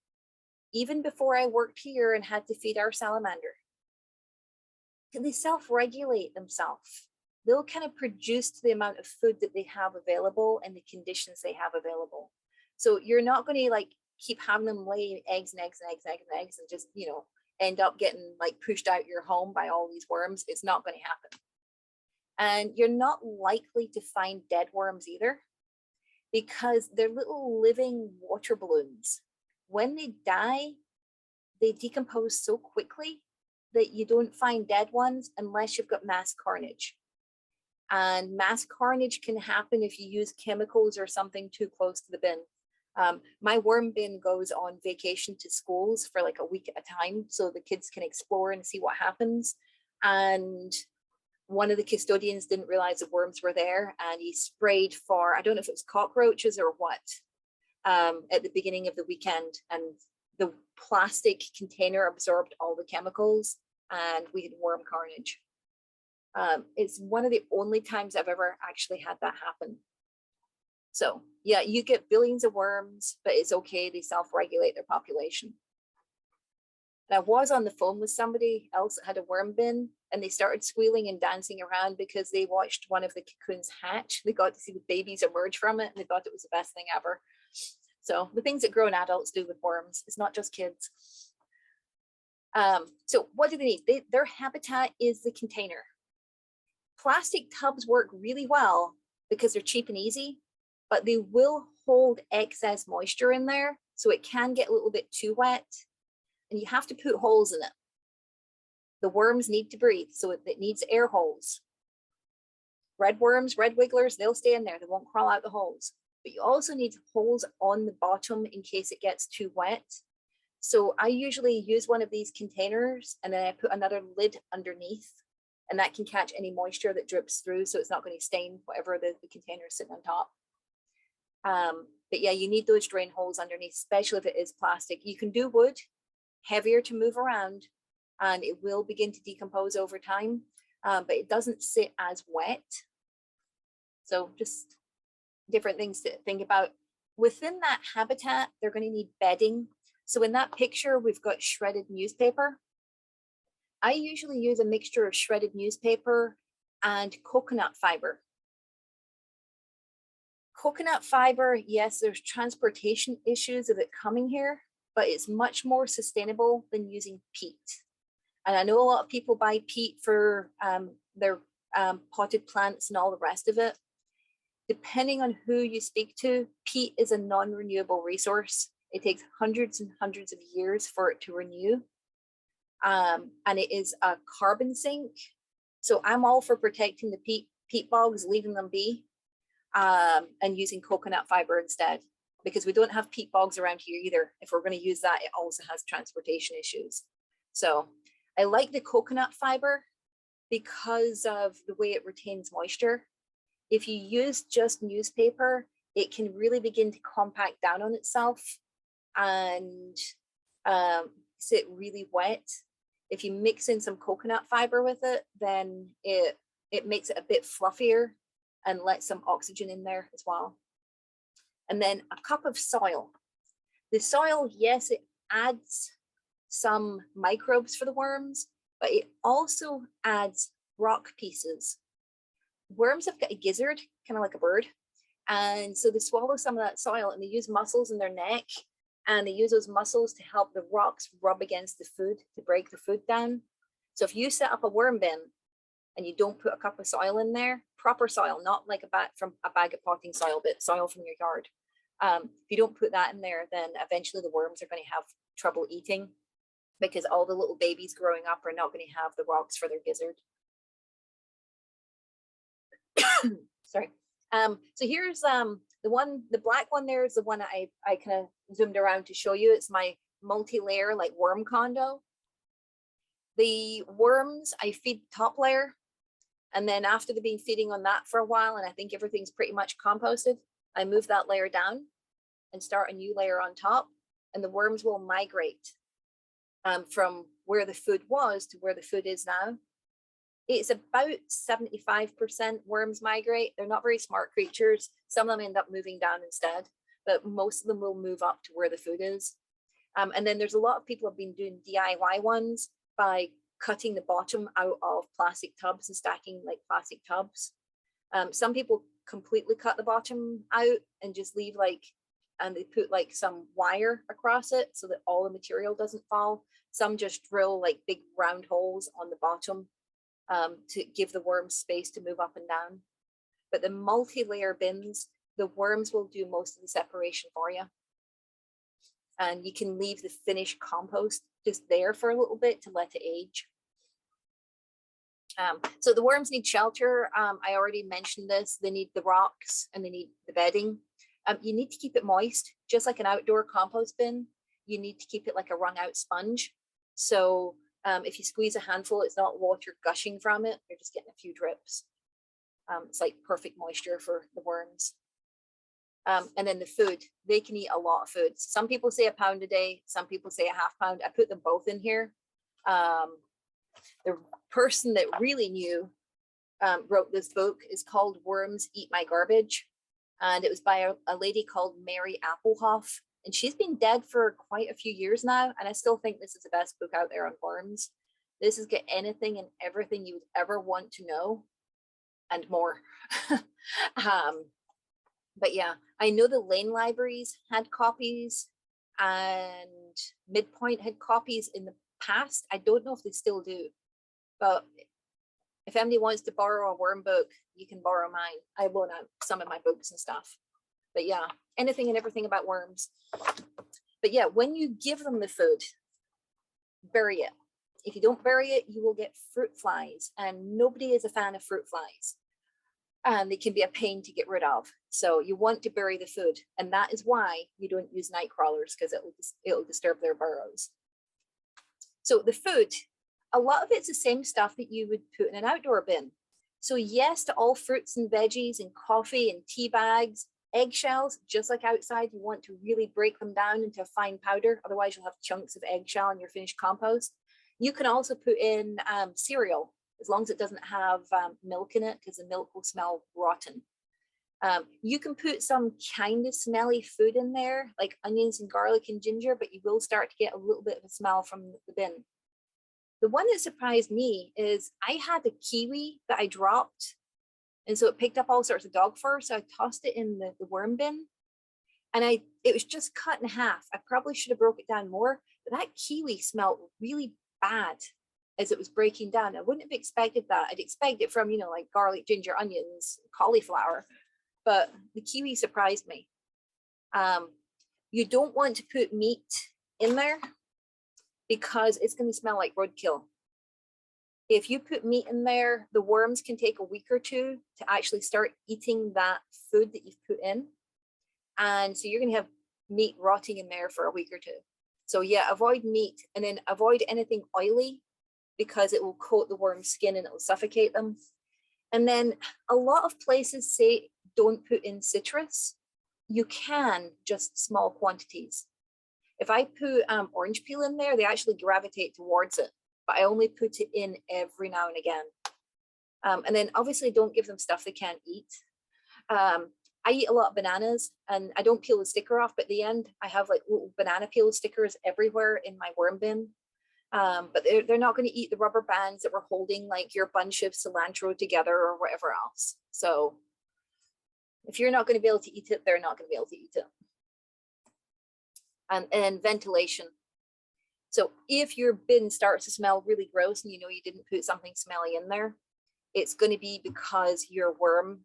even before I worked here and had to feed our salamander. They self-regulate themselves. They'll kind of produce the amount of food that they have available and the conditions they have available. So you're not going to like keep having them lay eggs and eggs and eggs and eggs and eggs and just, you know, end up getting like pushed out your home by all these worms. It's not going to happen. And you're not likely to find dead worms either, because they're little living water balloons. When they die, they decompose so quickly that you don't find dead ones unless you've got mass carnage. And mass carnage can happen if you use chemicals or something too close to the bin. My worm bin goes on vacation to schools for like a week at a time, so the kids can explore and see what happens. And one of the custodians didn't realize the worms were there, and he sprayed for, I don't know if it was cockroaches or what, at the beginning of the weekend, and the plastic container absorbed all the chemicals and we had worm carnage. It's one of the only times I've ever actually had that happen. So yeah, you get billions of worms, but it's okay, they self-regulate their population. And I was on the phone with somebody else that had a worm bin, and they started squealing and dancing around because they watched one of the cocoons hatch. They got to see the babies emerge from it, and they thought it was the best thing ever. So the things that grown adults do with worms, it's not just kids. So what do they need? Their habitat is the container. Plastic tubs work really well because they're cheap and easy, but they will hold excess moisture in there, so it can get a little bit too wet, and you have to put holes in it. The worms need to breathe, so it needs air holes. Red worms, red wigglers, they'll stay in there, they won't crawl out the holes. But you also need holes on the bottom in case it gets too wet. So I usually use one of these containers, and then I put another lid underneath, and that can catch any moisture that drips through, so it's not going to stain whatever the container is sitting on top. But yeah, you need those drain holes underneath, especially if it is plastic. You can do wood, heavier to move around, and it will begin to decompose over time, but it doesn't sit as wet. So just different things to think about. Within that habitat, they're going to need bedding. So in that picture, we've got shredded newspaper. I usually use a mixture of shredded newspaper and coconut fiber. Coconut fiber, yes, there's transportation issues of it coming here, but it's much more sustainable than using peat. And I know a lot of people buy peat for their potted plants and all the rest of it. Depending on who you speak to, peat is a non-renewable resource. It takes hundreds and hundreds of years for it to renew. And it is a carbon sink. So I'm all for protecting the peat bogs, leaving them be, and using coconut fiber instead, because we don't have peat bogs around here either. If we're going to use that, it also has transportation issues. So I like the coconut fiber because of the way it retains moisture. If you use just newspaper, it can really begin to compact down on itself and sit really wet. If you mix in some coconut fiber with it, then it makes it a bit fluffier and lets some oxygen in there as well. And then a cup of soil. The soil, yes, it adds some microbes for the worms, but it also adds rock pieces. Worms have got a gizzard, kind of like a bird. And so they swallow some of that soil, and they use muscles in their neck, and they use those muscles to help the rocks rub against the food to break the food down. So if you set up a worm bin and you don't put a cup of soil in there, proper soil, not like a bag of potting soil, but soil from your yard. If you don't put that in there, then eventually the worms are going to have trouble eating, because all the little babies growing up are not going to have the rocks for their gizzard. Sorry. So here's the black one there is the one I kind of zoomed around to show you. It's my multi-layer like worm condo. The worms, I feed top layer, and then after they've been feeding on that for a while, and I think everything's pretty much composted, I move that layer down and start a new layer on top, and the worms will migrate from where the food was to where the food is now. It's about 75% worms migrate. They're not very smart creatures. Some of them end up moving down instead, but most of them will move up to where the food is. And then there's a lot of people have been doing DIY ones by cutting the bottom out of plastic tubs and stacking like plastic tubs. Some people completely cut the bottom out and just leave like, and they put like some wire across it so that all the material doesn't fall. Some just drill like big round holes on the bottom to give the worms space to move up and down. But the multi-layer bins, the worms will do most of the separation for you. And you can leave the finished compost just there for a little bit to let it age. So the worms need shelter. I already mentioned this. They need the rocks and they need the bedding. You need to keep it moist, just like an outdoor compost bin. You need to keep it like a wrung out sponge. So if you squeeze a handful, it's not water gushing from it. You're just getting a few drips. It's like perfect moisture for the worms. And then the food, they can eat a lot of food. Some people say a pound a day. Some people say a half pound. I put them both in here. The person that really knew wrote this book is called Worms Eat My Garbage. And it was by a lady called Mary Applehoff. And she's been dead for quite a few years now. And I still think this is the best book out there on worms. This has got anything and everything you would ever want to know and more. But yeah, I know the Lane libraries had copies and Midpoint had copies in the past. I don't know if they still do, but if anybody wants to borrow a worm book, you can borrow mine. I loan out some of my books and stuff. But yeah, anything and everything about worms. But yeah, when you give them the food, bury it. If you don't bury it, you will get fruit flies, and nobody is a fan of fruit flies. And they can be a pain to get rid of. So you want to bury the food. And that is why you don't use night crawlers, because it'll disturb their burrows. So the food, a lot of it's the same stuff that you would put in an outdoor bin. So yes, to all fruits and veggies and coffee and tea bags, eggshells, just like outside, you want to really break them down into a fine powder. Otherwise you'll have chunks of eggshell in your finished compost. You can also put in cereal, as long as it doesn't have milk in it, because the milk will smell rotten. You can put some kind of smelly food in there, like onions and garlic and ginger, but you will start to get a little bit of a smell from the bin. The one that surprised me is I had a kiwi that I dropped, and so it picked up all sorts of dog fur, so I tossed it in the worm bin, and it was just cut in half. I probably should have broke it down more, but that kiwi smelled really bad as it was breaking down. I wouldn't have expected that. I'd expect it from, like garlic, ginger, onions, cauliflower, but the kiwi surprised me. You don't want to put meat in there because it's going to smell like roadkill. If you put meat in there, the worms can take a week or two to actually start eating that food that you've put in. And so you're going to have meat rotting in there for a week or two. So yeah, avoid meat, and then avoid anything oily, because it will coat the worm's skin and it will suffocate them. And then a lot of places say don't put in citrus. You can, just small quantities. If I put orange peel in there, they actually gravitate towards it, but I only put it in every now and again. And then obviously don't give them stuff they can't eat. I eat a lot of bananas, and I don't peel the sticker off, but at the end I have like little banana peel stickers everywhere in my worm bin. But they're not going to eat the rubber bands that were holding like your bunch of cilantro together or whatever else. So if you're not going to be able to eat it, they're not going to be able to eat it. And ventilation. So if your bin starts to smell really gross and you know you didn't put something smelly in there, it's going to be because your worm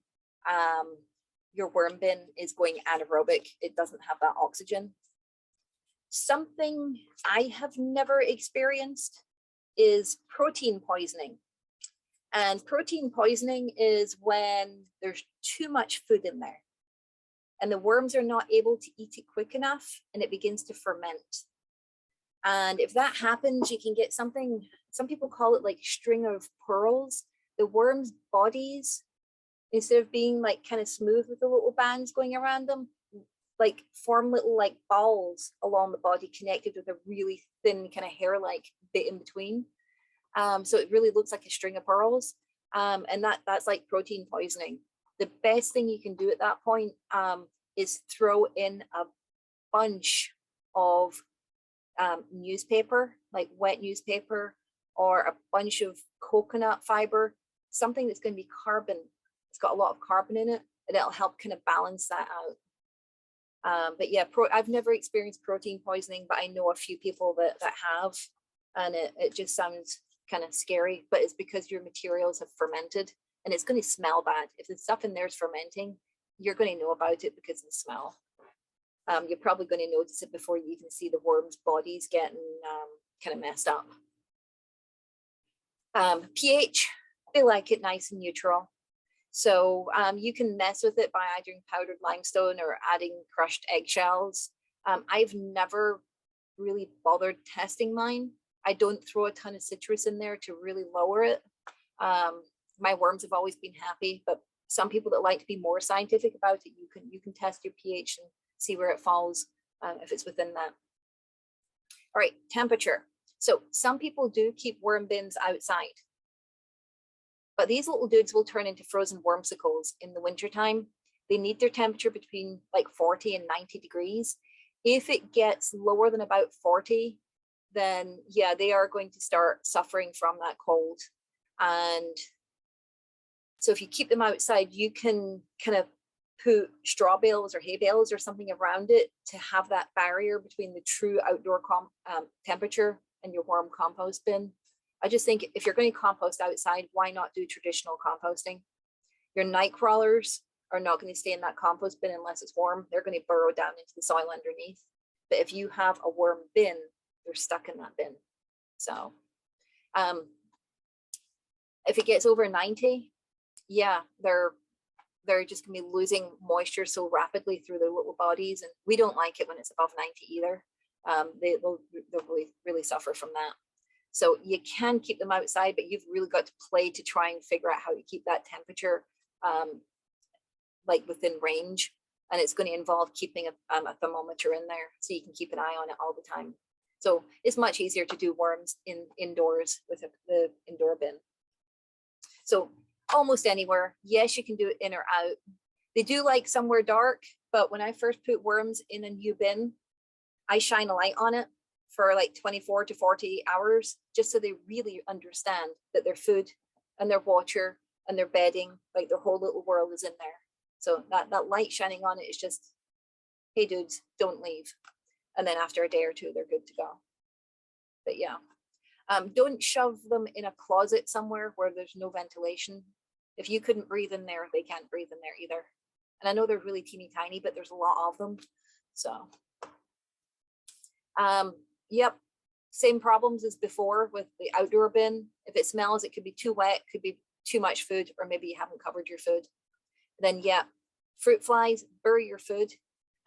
bin is going anaerobic. It doesn't have that oxygen. Something I have never experienced is protein poisoning. And protein poisoning is when there's too much food in there and the worms are not able to eat it quick enough and it begins to ferment. And if that happens, you can get something, some people call it like string of pearls. The worms' bodies, instead of being like kind of smooth with the little bands going around them, like form little like balls along the body connected with a really thin kind of hair-like bit in between. So it really looks like a string of pearls. And that's like protein poisoning. The best thing you can do at that point is throw in a bunch of newspaper, like wet newspaper, or a bunch of coconut fiber, something that's going to be carbon. It's got a lot of carbon in it, and it'll help kind of balance that out. But yeah, I've never experienced protein poisoning, but I know a few people that have, and it just sounds kind of scary, but it's because your materials have fermented, and it's going to smell bad. If the stuff in there is fermenting, you're going to know about it because of the smell. You're probably going to notice it before you even see the worms' bodies getting kind of messed up. pH, they like it nice and neutral. So you can mess with it by adding powdered limestone or adding crushed eggshells. I've never really bothered testing mine. I don't throw a ton of citrus in there to really lower it. My worms have always been happy, but some people that like to be more scientific about it, you can test your pH and see where it falls if it's within that. All right, temperature. So some people do keep worm bins outside, but these little dudes will turn into frozen wormsicles in the wintertime. They need their temperature between like 40 and 90 degrees. If it gets lower than about 40, then yeah, they are going to start suffering from that cold. And so if you keep them outside, you can kind of put straw bales or hay bales or something around it to have that barrier between the true outdoor temperature and your warm compost bin. I just think if you're going to compost outside, why not do traditional composting? Your night crawlers are not going to stay in that compost bin unless it's warm. They're going to burrow down into the soil underneath. But if you have a warm bin, they're stuck in that bin. So if it gets over 90, yeah, they're just gonna be losing moisture so rapidly through their little bodies, and we don't like it when it's above 90 either. They'll really suffer from that. So you can keep them outside, but you've really got to play to try and figure out how to keep that temperature like within range, and it's going to involve keeping a thermometer in there so you can keep an eye on it all the time. So it's much easier to do worms indoors with the indoor bin. So almost anywhere. Yes, you can do it in or out. They do like somewhere dark, but when I first put worms in a new bin, I shine a light on it for like 24 to 48 hours, just so they really understand that their food and their water and their bedding, like their whole little world is in there. So that light shining on it is just, hey dudes, don't leave. And then after a day or two, they're good to go. But yeah, don't shove them in a closet somewhere where there's no ventilation. If you couldn't breathe in there, they can't breathe in there either. And I know they're really teeny tiny, but there's a lot of them. So, yep, same problems as before with the outdoor bin. If it smells, it could be too wet, could be too much food, or maybe you haven't covered your food. Then yeah, fruit flies, bury your food.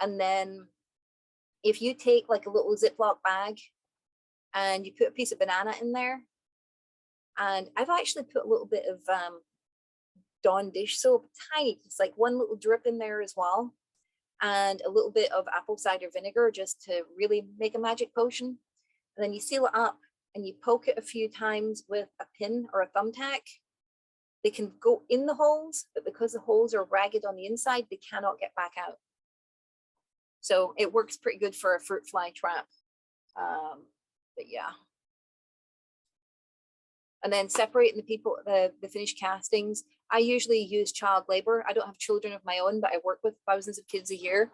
And then if you take like a little Ziploc bag and you put a piece of banana in there, and I've actually put a little bit of Dawn dish soap, tiny, it's like one little drip in there as well, and a little bit of apple cider vinegar just to really make a magic potion. And then you seal it up and you poke it a few times with a pin or a thumbtack. They can go in the holes, but because the holes are ragged on the inside, they cannot get back out. So it works pretty good for a fruit fly trap. But yeah. And then separating the finished castings. I usually use child labor. I don't have children of my own, but I work with thousands of kids a year.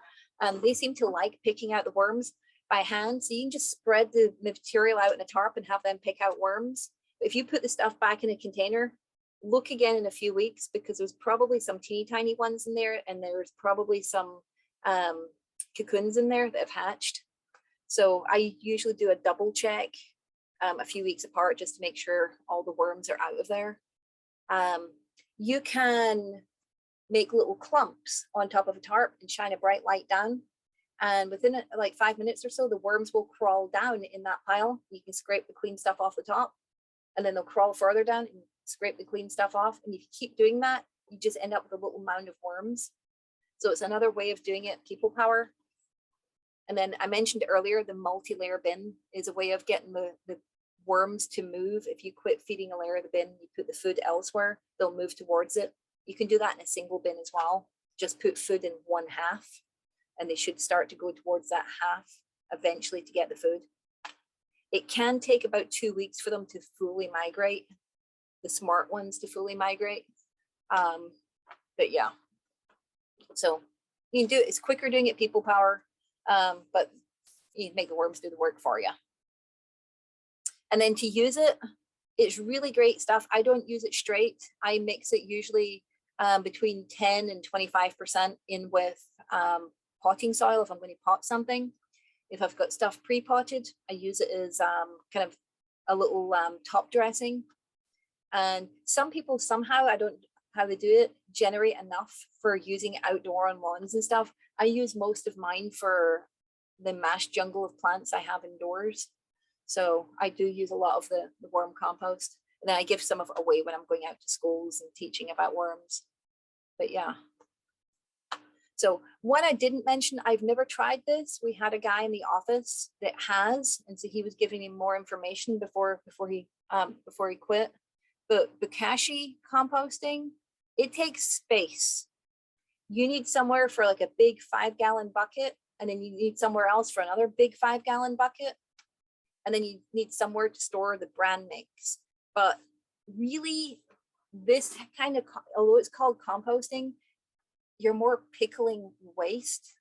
They seem to like picking out the worms by hand. So you can just spread the material out in a tarp and have them pick out worms. But if you put the stuff back in a container, look again in a few weeks, because there's probably some teeny tiny ones in there, and there's probably some cocoons in there that have hatched. So I usually do a double check a few weeks apart just to make sure all the worms are out of there. You can make little clumps on top of a tarp and shine a bright light down. And within like 5 minutes or so, the worms will crawl down in that pile. You can scrape the clean stuff off the top, and then they'll crawl further down and scrape the clean stuff off. And if you keep doing that, you just end up with a little mound of worms. So it's another way of doing it, people power. And then I mentioned earlier, the multi-layer bin is a way of getting the worms to move. If you quit feeding a layer of the bin, you put the food elsewhere, they'll move towards it. You can do that in a single bin as well. Just put food in one half, and they should start to go towards that half eventually to get the food. It can take about 2 weeks for them to fully migrate, the smart ones to fully migrate. But yeah, so you can do it. It's quicker doing it people power, but you make the worms do the work for you. And then to use it, it's really great stuff. I don't use it straight. I mix it usually between 10 and 25% in with potting soil if I'm going to pot something. If I've got stuff pre-potted, I use it as kind of a little top dressing. And some people somehow, I don't know how they do it, generate enough for using it outdoor on lawns and stuff. I use most of mine for the mass jungle of plants I have indoors. So I do use a lot of the worm compost. And then I give some of it away when I'm going out to schools and teaching about worms. But yeah. So one I didn't mention, I've never tried this. We had a guy in the office that has, and so he was giving me more information before he quit. But bokashi composting, it takes space. You need somewhere for like a big 5-gallon bucket, and then you need somewhere else for another big 5-gallon bucket, and then you need somewhere to store the bran mix. But really, this kind of, although it's called composting, you're more pickling waste.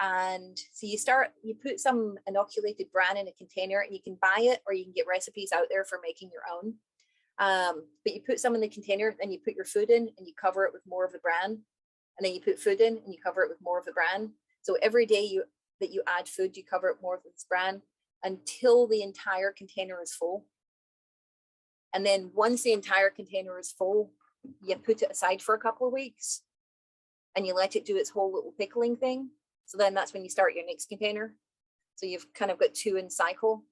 And so you put some inoculated bran in a container, and you can buy it, or you can get recipes out there for making your own. But you put some in the container, and you put your food in, and you cover it with more of the bran, and then you put food in, and you cover it with more of the bran. So every day that you add food, you cover it more with this bran until the entire container is full. And then once the entire container is full, you put it aside for a couple of weeks, and you let it do its whole little pickling thing. So then that's when you start your next container. So you've kind of got 2 in cycle.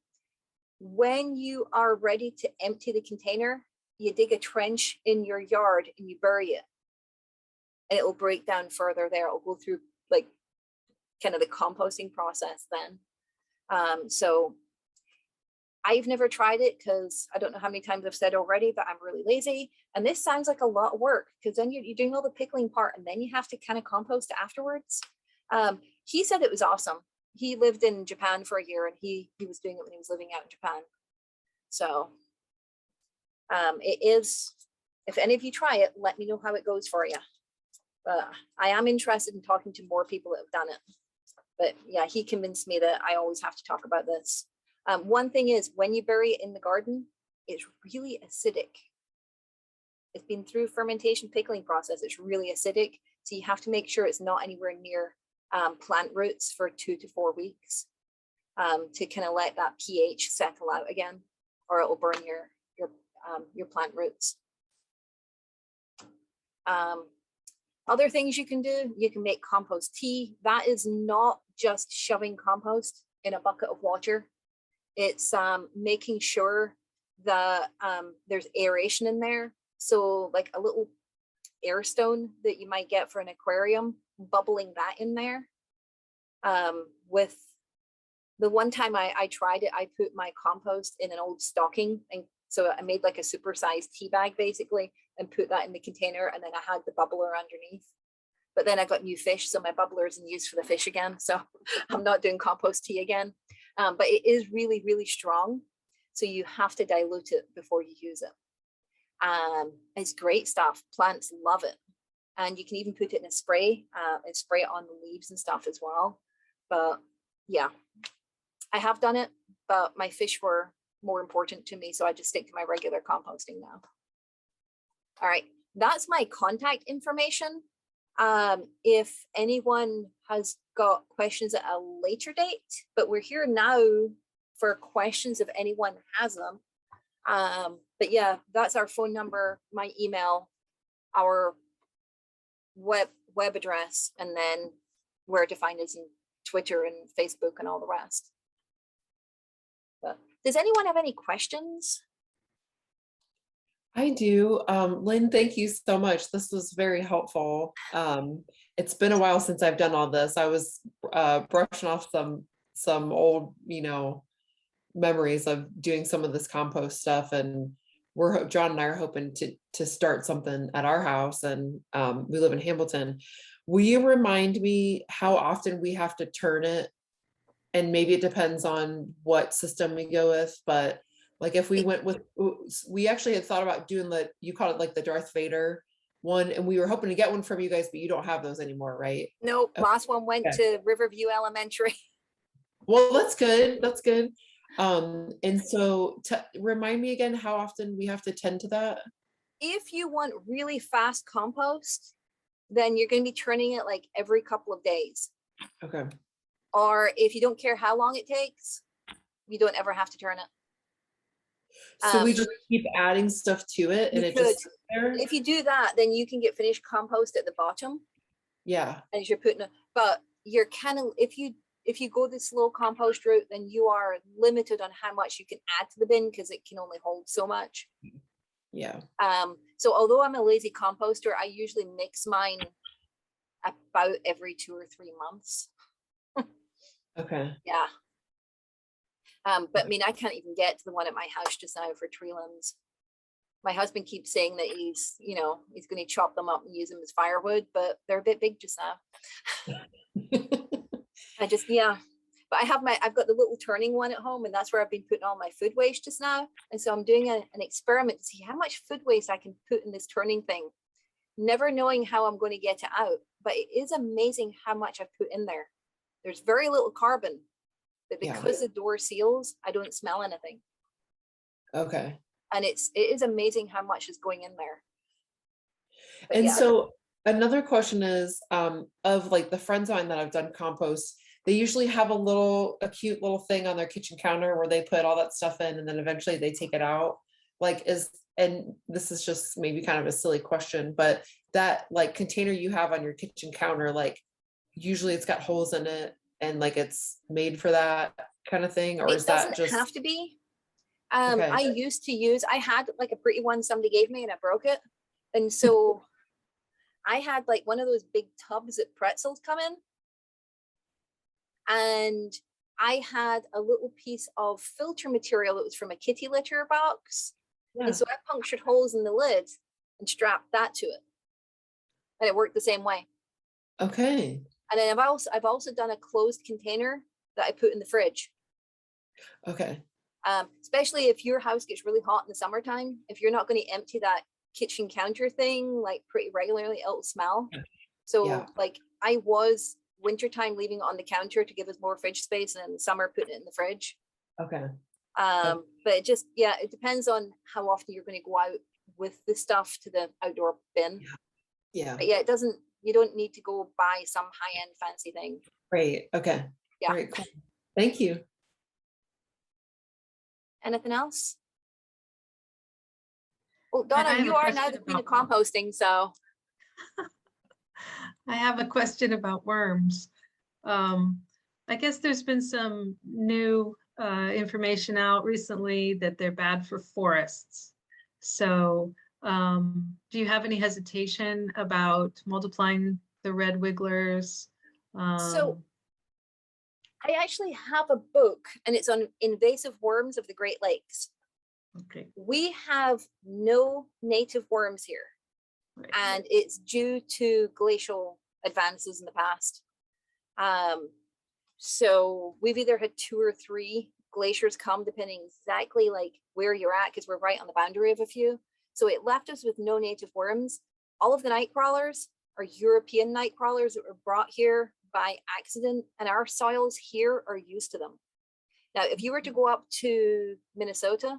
When you are ready to empty the container, you dig a trench in your yard and you bury it, and it will break down further there. It'll go through like kind of the composting process then. So I've never tried it because I don't know how many times I've said already, but I'm really lazy. And this sounds like a lot of work, because then you're doing all the pickling part, and then you have to kind of compost afterwards. He said it was awesome. He lived in Japan for a year, and he was doing it when he was living out in Japan. So it is, if any of you try it, let me know how it goes for you. I am interested in talking to more people that have done it. But yeah, he convinced me that I always have to talk about this. One thing is, when you bury it in the garden, it's really acidic. It's been through fermentation pickling process. It's really acidic. So you have to make sure it's not anywhere near plant roots for 2 to 4 weeks to kind of let that pH settle out again, or it will burn your plant roots. Other things you can do, you can make compost tea. That is not just shoving compost in a bucket of water. It's making sure that there's aeration in there. So like a little air stone that you might get for an aquarium, bubbling that in there. With the one time I tried it, I put my compost in an old stocking, and so I made like a supersized tea bag basically, and put that in the container, and then I had the bubbler underneath. But then I got new fish, so my bubbler isn't used for the fish again, so I'm not doing compost tea again. But it is really, really strong, so you have to dilute it before you use it. It's great stuff. Plants love it. And you can even put it in a spray and spray it on the leaves and stuff as well. But yeah, I have done it, but my fish were more important to me, so I just stick to my regular composting now. All right, that's my contact information. If anyone has got questions at a later date, but we're here now for questions if anyone has them. But yeah, that's our phone number, my email, our web address, and then where to find us in Twitter and Facebook and all the rest. But does anyone have any questions? I do. Lynn, thank you so much. This was very helpful. It's been a while since I've done all this. I was brushing off some old, memories of doing some of this compost stuff, and John and I are hoping to start something at our house, and we live in Hamilton. Will you remind me how often we have to turn it? And maybe it depends on what system we go with, but like if we went with, we actually had thought about doing you call it like the Darth Vader one, and we were hoping to get one from you guys, but you don't have those anymore, right? No, last one went to Riverview Elementary. Well, that's good. That's good. And so remind me again how often we have to tend to that. If you want really fast compost, then you're going to be turning it like every couple of days. Okay. Or if you don't care how long it takes, you don't ever have to turn it. So we just keep adding stuff to it, and it just sits there? If you do that, then you can get finished compost at the bottom. Yeah. As you're putting it, but you're kind of, if you go the slow compost route, then you are limited on how much you can add to the bin because it can only hold so much. Yeah. So although I'm a lazy composter, I usually mix mine about every 2 or 3 months. Okay. Yeah. But I mean, I can't even get to the one at my house just now for tree limbs. My husband keeps saying that he's going to chop them up and use them as firewood, but they're a bit big just now. But I've got the little turning one at home, and that's where I've been putting all my food waste just now. And so I'm doing an experiment to see how much food waste I can put in this turning thing, never knowing how I'm going to get it out. But it is amazing how much I've put in there. There's very little carbon, but because the door seals, I don't smell anything. Okay. And it is amazing how much is going in there. But and so another question is, of like the friends of mine that I've done compost, they usually have a cute little thing on their kitchen counter where they put all that stuff in, and then eventually they take it out. And this is just maybe kind of a silly question, but that like container you have on your kitchen counter, like usually it's got holes in it and like it's made for that kind of thing, or is that just? It doesn't have to be. Okay. I had like a pretty one somebody gave me and I broke it. And so I had like one of those big tubs that pretzels come in. And I had a little piece of filter material that was from a kitty litter box. Yeah. And so I punctured holes in the lid and strapped that to it. And it worked the same way. Okay. And then I've also done a closed container that I put in the fridge. Okay. Especially if your house gets really hot in the summertime, if you're not going to empty that kitchen counter thing like pretty regularly, it'll smell. So like I was wintertime leaving it on the counter to give us more fridge space, and in the summer putting it in the fridge. Okay. But it just, it depends on how often you're going to go out with the stuff to the outdoor bin. Yeah. But you don't need to go buy some high-end fancy thing. Great. Okay. Yeah. Great. Cool. Thank you. Anything else? Well, Donna, you are now the queen of composting, so. I have a question about worms. I guess there's been some new information out recently that they're bad for forests. So do you have any hesitation about multiplying the red wigglers? So I actually have a book, and it's on invasive worms of the Great Lakes. Okay. We have no native worms here, Right. and it's due to glacial advances in the past. So we've either had 2 or 3 glaciers come, depending exactly like where you're at, because we're right on the boundary of a few. So it left us with no native worms. All of the night crawlers are European night crawlers that were brought here by accident, and our soils here are used to them. Now, if you were to go up to Minnesota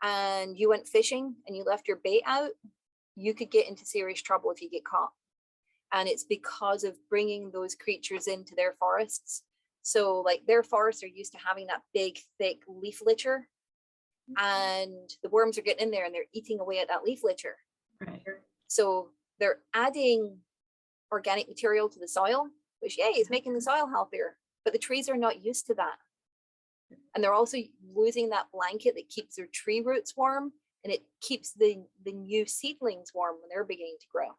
and you went fishing and you left your bait out, you could get into serious trouble if you get caught. And it's because of bringing those creatures into their forests. So like their forests are used to having that big, thick leaf litter, and the worms are getting in there and they're eating away at that leaf litter. Right. So they're adding organic material to the soil, which yay, is making the soil healthier, but the trees are not used to that. And they're also losing that blanket that keeps their tree roots warm, and it keeps the new seedlings warm when they're beginning to grow.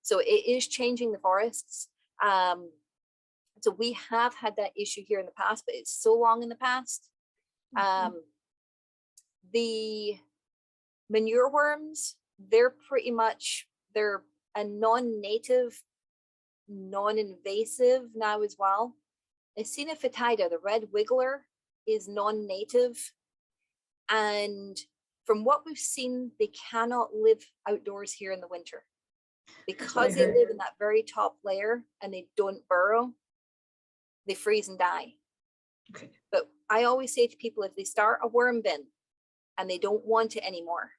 So it is changing the forests. So we have had that issue here in the past, but it's so long in the past. The manure worms, they're a non-native, non-invasive now as well. Acina fetida, the red wiggler, is non-native. And from what we've seen, they cannot live outdoors here in the winter. Because they live in that very top layer and they don't burrow, they freeze and die. Okay. But I always say to people, if they start a worm bin and they don't want it anymore,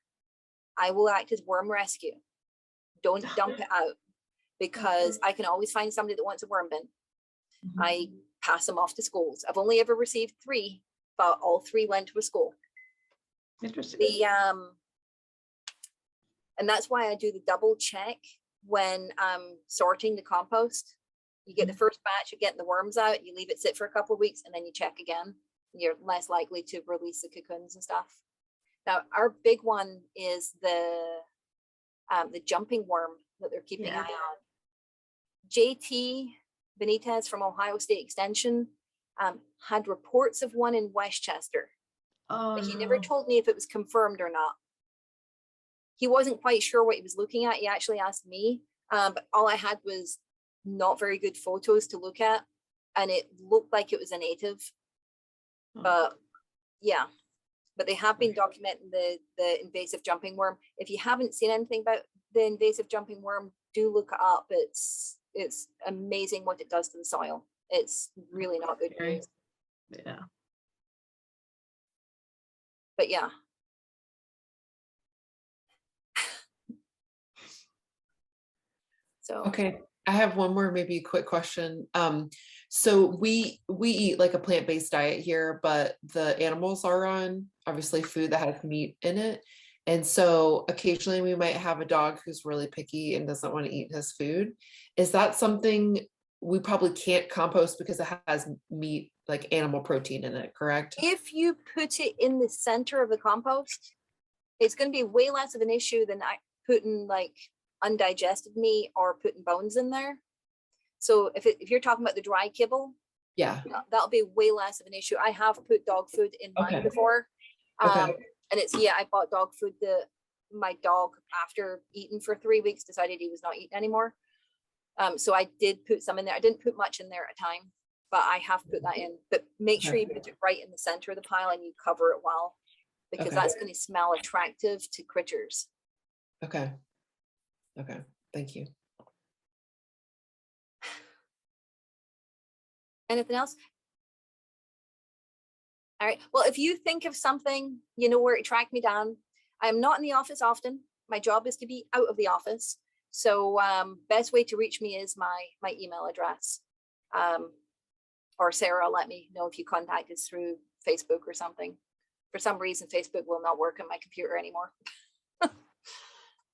I will act as worm rescue. Don't dump it out, because I can always find somebody that wants a worm bin. I pass them off to schools. I've only ever received 3, but all 3 went to a school. Interesting. And that's why I do the double check when I'm sorting the compost. You get the first batch, you're getting the worms out, you leave it sit for a couple of weeks, and then you check again. You're less likely to release the cocoons and stuff. Now, our big one is the jumping worm that they're keeping an eye on. JT Benitez from Ohio State Extension had reports of one in Westchester. But he never told me if it was confirmed or not. He wasn't quite sure what he was looking at. He actually asked me, but all I had was not very good photos to look at, and it looked like it was a native. But yeah, but they have been documenting the invasive jumping worm. If you haven't seen anything about the invasive jumping worm, do look it up. It's amazing what it does to the soil. It's really not good news. Yeah. But yeah. So Okay, I have one more, maybe a quick question. So we eat like a plant-based diet here, but the animals are on obviously food that has meat in it. And so occasionally we might have a dog who's really picky and doesn't want to eat his food. Is that something we probably can't compost because it has meat, like animal protein in it, correct? if you put it in the center of the compost, it's going to be way less of an issue than putting like undigested meat or putting bones in there. So if you're talking about the dry kibble, Yeah. that'll be way less of an issue. I have put dog food in mine before. Okay. And I bought dog food that my dog, after eating for 3 weeks, decided he was not eating anymore. So I did put some in there. I didn't put much in there at a time, but I have put that in. But make sure you put it right in the center of the pile and you cover it well, because that's going to smell attractive to critters. Okay. Okay. Thank you. Anything else? All right. Well, if you think of something, you know where to track me down. I'm not in the office often. My job is to be out of the office. So best way to reach me is my email address. Or Sarah, let me know if you contact us through Facebook or something. For some reason, Facebook will not work on my computer anymore.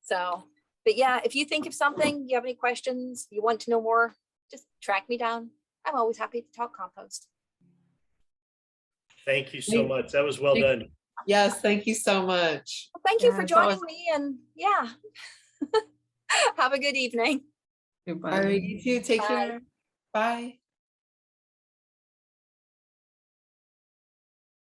So, but yeah, if you think of something, you have any questions, you want to know more, just track me down. I'm always happy to talk compost. Thank you so much. That was well done. Yes, thank you so much. Well, thank you for joining me, and yeah, have a good evening. Goodbye. All right, you too. Take Bye. care. Bye.